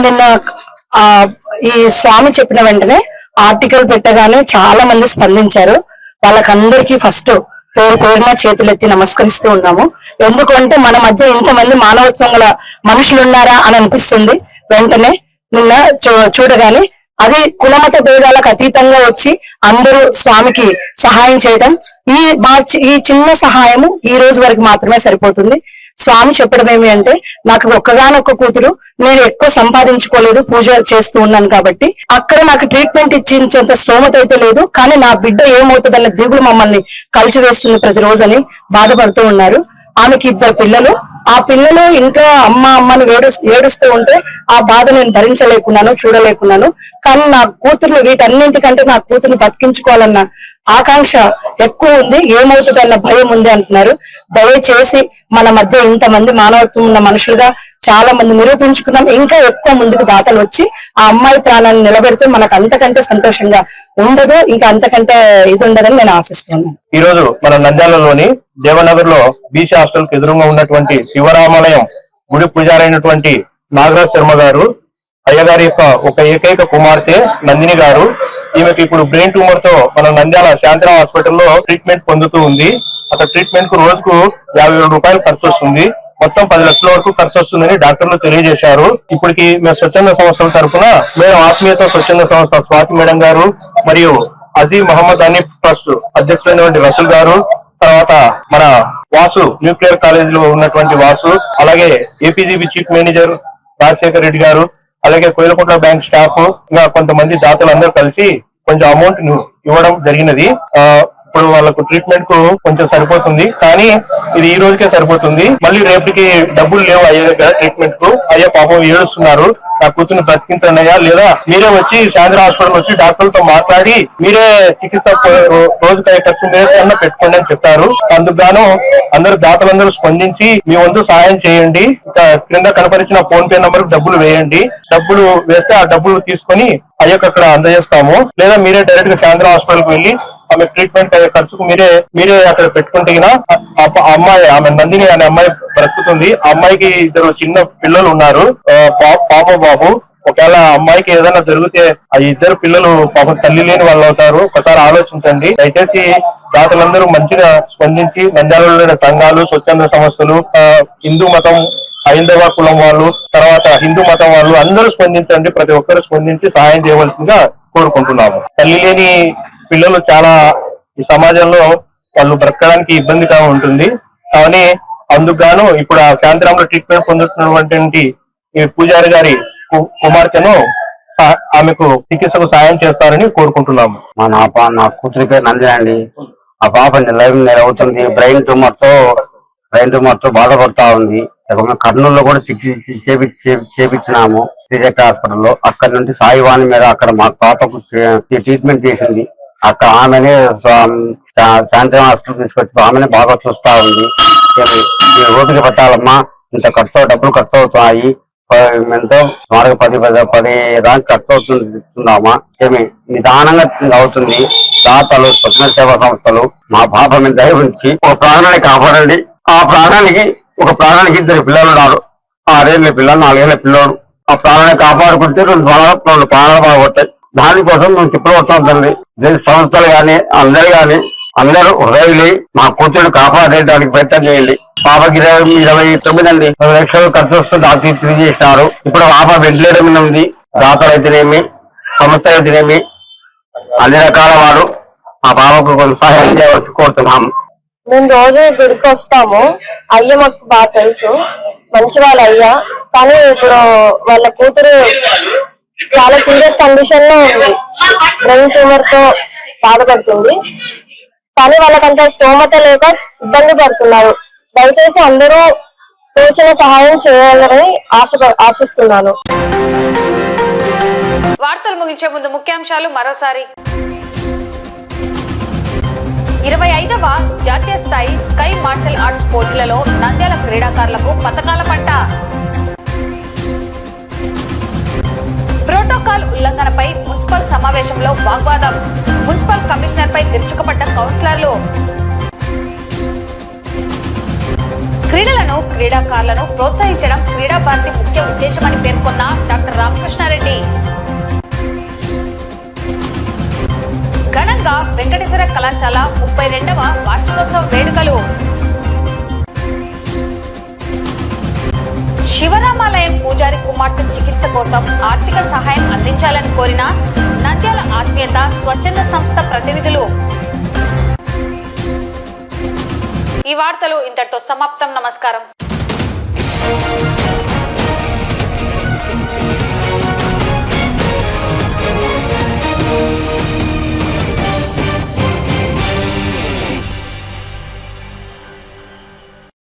నిన్న ఈ స్వామి చెప్పిన వెంటనే ఆర్టికల్ పెట్టగానే చాలా మంది స్పందించారు. వాళ్ళకందరికీ ఫస్ట్ పేరు పేరున చేతులెత్తి నమస్కరిస్తూ ఉన్నాము. ఎందుకంటే మన మధ్య ఇంతమంది మానవత్వం గల మనుషులు ఉన్నారా అని అనిపిస్తుంది. వెంటనే నిన్న చూడగానే అది కులమత భేదాలకు అతీతంగా వచ్చి అందరూ స్వామికి సహాయం చేయడం, ఈ చిన్న సహాయము ఈ రోజు వరకు మాత్రమే సరిపోతుంది. స్వామి చెప్పడం ఏమి అంటే, నాకు ఒక్కగానొక్క కూతురు, నేను ఎక్కువ సంపాదించుకోలేదు, పూజ చేస్తూ ఉన్నాను కాబట్టి అక్కడ నాకు ట్రీట్మెంట్ ఇచ్చేంత స్తోమత అయితే లేదు, కానీ నా బిడ్డ ఏమవుతుందన్న దిగులు మమ్మల్ని కలిసివేస్తుంది ప్రతిరోజు అని బాధపడుతూ ఉన్నారు. ఆమెకి 2 పిల్లలు. ఆ పిల్లలు ఇంట్లో అమ్మని ఏడుస్తూ ఉంటే ఆ బాధ నేను భరించలేకున్నాను, చూడలేకున్నాను. కానీ నా కూతుర్ని, వీటన్నింటికంటే నా కూతుర్ని బతికించుకోవాలన్న ఆకాంక్ష ఎక్కువ ఉంది, ఏమవుతుందన్న భయం ఉంది అంటున్నారు. దయచేసి మన మధ్య ఇంతమంది మానవత్వం ఉన్న మనుషులుగా చాలా మంది నిరూపించుకున్నాం. ఇంకా ఎక్కువ ముందుకు దాతలు వచ్చి ఆ అమ్మాయి ప్రాణాన్ని నిలబెడితే మనకు అంతకంటే సంతోషంగా ఉండదు, ఇంకా అంతకంటే ఇది ఉండదని నేను ఆశిస్తున్నాను. ఈ రోజు మన నంద్యాలలోని దేవనగర్ లో బీసీ హాస్టల్ కు ఎదురుగా ఉన్నటువంటి శివరామాలయం గుడి పూజారైనటువంటి నాగరాజ్ శర్మ గారు, అయ్యగారి యొక్క ఒక ఏకైక కుమార్తె నందిని గారు, ఈమెకి ఇప్పుడు బ్రెయిన్ ట్యూమర్ తో మన నంద్యాల శాంతిరామ్ హాస్పిటల్లో ట్రీట్మెంట్ పొందుతూ ఉంది. అక్కడ ట్రీట్మెంట్ కు రోజుకు 50,000 రూపాయలు ఖర్చు వస్తుంది. మొత్తం 10 లక్షల వరకు ఖర్చు వస్తుందని డాక్టర్లు తెలియజేశారు. ఇప్పటికి మేము స్వచ్ఛంద సంస్థల తరఫున మేము ఆత్మీయత స్వచ్ఛంద సంస్థ స్వాతి మేడం గారు మరియు అజీజ్ మహమ్మద్ అనీఫ్ ట్రస్ట్ అధ్యక్షులైనటువంటి రసూల్ గారు, తర్వాత మన వాసు న్యూక్లియర్ కాలేజ్ లో ఉన్నటువంటి వాసు, అలాగే APGB chief manager Rajasekhar Reddy గారు, అలాగే కోయిలకుంట్ల బ్యాంక్ స్టాఫ్, ఇంకా కొంతమంది దాతలందరూ కలిసి కొంచెం అమౌంట్ ఇవ్వడం జరిగినది. ఇప్పుడు వాళ్ళకు ట్రీట్మెంట్ కు కొంచెం సరిపోతుంది, కానీ ఇది ఈ రోజుకే సరిపోతుంది. మళ్ళీ రేపటికి డబ్బులు లేవు అయ్యే దగ్గర ట్రీట్మెంట్ కు. అయ్యా పాపం ఏడుస్తున్నారు, నా కూతుర్ని బ్రతికించండి అయ్యా, లేదా మీరే వచ్చి శాంతి హాస్పిటల్ వచ్చి డాక్టర్లతో మాట్లాడి మీరే చికిత్స రోజుకి అయ్యే ఖర్చు మీరే పెట్టుకోండి అని చెప్పారు. అందుకు గాను అందరు దాతలందరూ స్పందించి మీ వంతు సహాయం చేయండి. క్రింద కనపరిచిన ఫోన్ పే నంబర్ డబ్బులు వేయండి. డబ్బులు వేస్తే ఆ డబ్బులు తీసుకొని అయ్యకు అక్కడ అందజేస్తాము, లేదా మీరే డైరెక్ట్ గా శాంతి హాస్పిటల్ కు వెళ్ళి ఆమె ట్రీట్మెంట్ అయ్యే ఖర్చుకు మీరే అక్కడ పెట్టుకుంటే అమ్మాయి, ఆమె నందిని అనే అమ్మాయి బ్రతుకుతుంది. ఆ అమ్మాయికి 2 చిన్న పిల్లలు ఉన్నారు, పాప బాబు. ఒకవేళ అమ్మాయికి ఏదైనా జరిగితే ఆ 2 పిల్లలు పాపం తల్లి లేని వాళ్ళు అవుతారు. ఒకసారి ఆలోచించండి. దయచేసి దాతలందరూ మంచిగా స్పందించి నంద్యాలలో సంఘాలు, స్వచ్ఛంద సంస్థలు, హిందూ మతం, హైందవ కులం వాళ్ళు, తర్వాత హిందూ మతం వాళ్ళు అందరూ స్పందించండి. ప్రతి ఒక్కరు స్పందించి సహాయం చేయవలసిందిగా కోరుకుంటున్నాము. తల్లి లేని పిల్లలు చాలా ఈ సమాజంలో వాళ్ళు బ్రతకడానికి ఇబ్బందిగా ఉంటుంది. కానీ అందుకు గాను ఇప్పుడు ఆ శాంతిరాంలో ట్రీట్మెంట్ పొందుతున్నటువంటి ఈ పూజారి గారి కుమార్తెను ఆమెకు చికిత్సకు సాయం చేస్తారని కోరుకుంటున్నాము. నా కూతురి పేరు నందిని అండి. ఆ పాప అవుతుంది, బ్రెయిన్ ట్యూమర్ తో బాధపడతా ఉంది. కర్నూలులో కూడా చికిత్స చేపించినాము శ్రీజెట్ హాస్పిటల్లో. అక్కడ నుండి సాయివాణి మీద అక్కడ మా పాపకు ట్రీట్మెంట్ చేసింది. అక్కడ ఆమెనే శాంతిరామ్ హాస్పిటల్ తీసుకొచ్చి ఆమెనే బాగా చూస్తా ఉంది. ఓపిక పట్టాలమ్మా, ఇంత డబ్బులు ఖర్చు అవుతున్నాయి, ఎంతో సుమారుగా 10 దానికి ఖర్చు అవుతున్నామా, నిదానంగా అవుతుంది. దాతలు, స్వచ్ఛంద సేవా సంస్థలు మా పాప మీద దయ ఉంచి ఒక ప్రాణాన్ని కాపాడండి. ఆ ప్రాణానికి 2 పిల్లలు ఉన్నారు, 6 ఏళ్ళ పిల్లలు, 4 ఏళ్ళ పిల్లలు. ఆ ప్రాణాన్ని కాపాడుకుంటే 2 ప్రాణాలు బాగుంటాయి. దానికోసం మేము తిప్పబడుతాం తండ్రి. సంస్థలు గాని అందరూ హృదయలే మా కూతురు కాపాడేదానికి ప్రయత్నం చేయండి. పాపకి 29 అండి, 10 లక్షలు ఖర్చు వస్తూ డాక్టర్ తెలియజేసినారు. ఇప్పుడు పాప వెంటిలేటర్ మీద ఉంది. దాతలు అయితేనేమి, సంస్థ అయితేనేమి, అన్ని రకాల వారు మా పాపకు కొంచెం సహాయం చేయవలసి కోరుతున్నాము. మేము రోజు గుడికి వస్తాము. అయ్య మాకు బాగా తెలుసు, మంచి వాళ్ళ అయ్యా. కానీ ఇప్పుడు వాళ్ళ కూతురు చాలా సీరియస్ కండిషన్ లో ఉంది, బ్రెయిన్ ట్యూమర్ తో బాధపడుతుంది. కానీ వాళ్ళకంత స్తోమత లేక ఇబ్బంది పడుతున్నారు. దయచేసి అందరూ తోచిన సహాయం చేయాలని ఆశిస్తున్నాను. వార్తలు ముగించే ముందు ముఖ్యాంశాలు మరోసారి. 25వ జాతీయ స్థాయి స్కై మార్షల్ ఆర్ట్స్ పోటీలలో నంద్యాల క్రీడాకారులకు పతకాల పంట. ప్రోటోకాల్ ఉల్లంఘనపై మున్సిపల్ సమావేశంలో వాగ్వాదం. మున్సిపల్ కమిషనర్ పై విరుచుకుపడ్డ కౌన్సిలర్లు. క్రీడలను క్రీడాకారులను ప్రోత్సహించడం క్రీడా భారతి ముఖ్య ఉద్దేశమని పేర్కొన్న డాక్టర్ రామకృష్ణారెడ్డి. ఘనంగా వెంకటేశ్వర కళాశాల 32వ వార్షికోత్సవ వేడుకలు. శివరామాలయం పూజారి కుమార్తె చికిత్స కోసం ఆర్థిక సహాయం అందించాలని కోరిన నంద్యాల ఆత్మీయత స్వచ్ఛంద సంస్థ ప్రతినిధులు. ఈ వార్తలు ఇంతటితో సమాప్తం. నమస్కారం.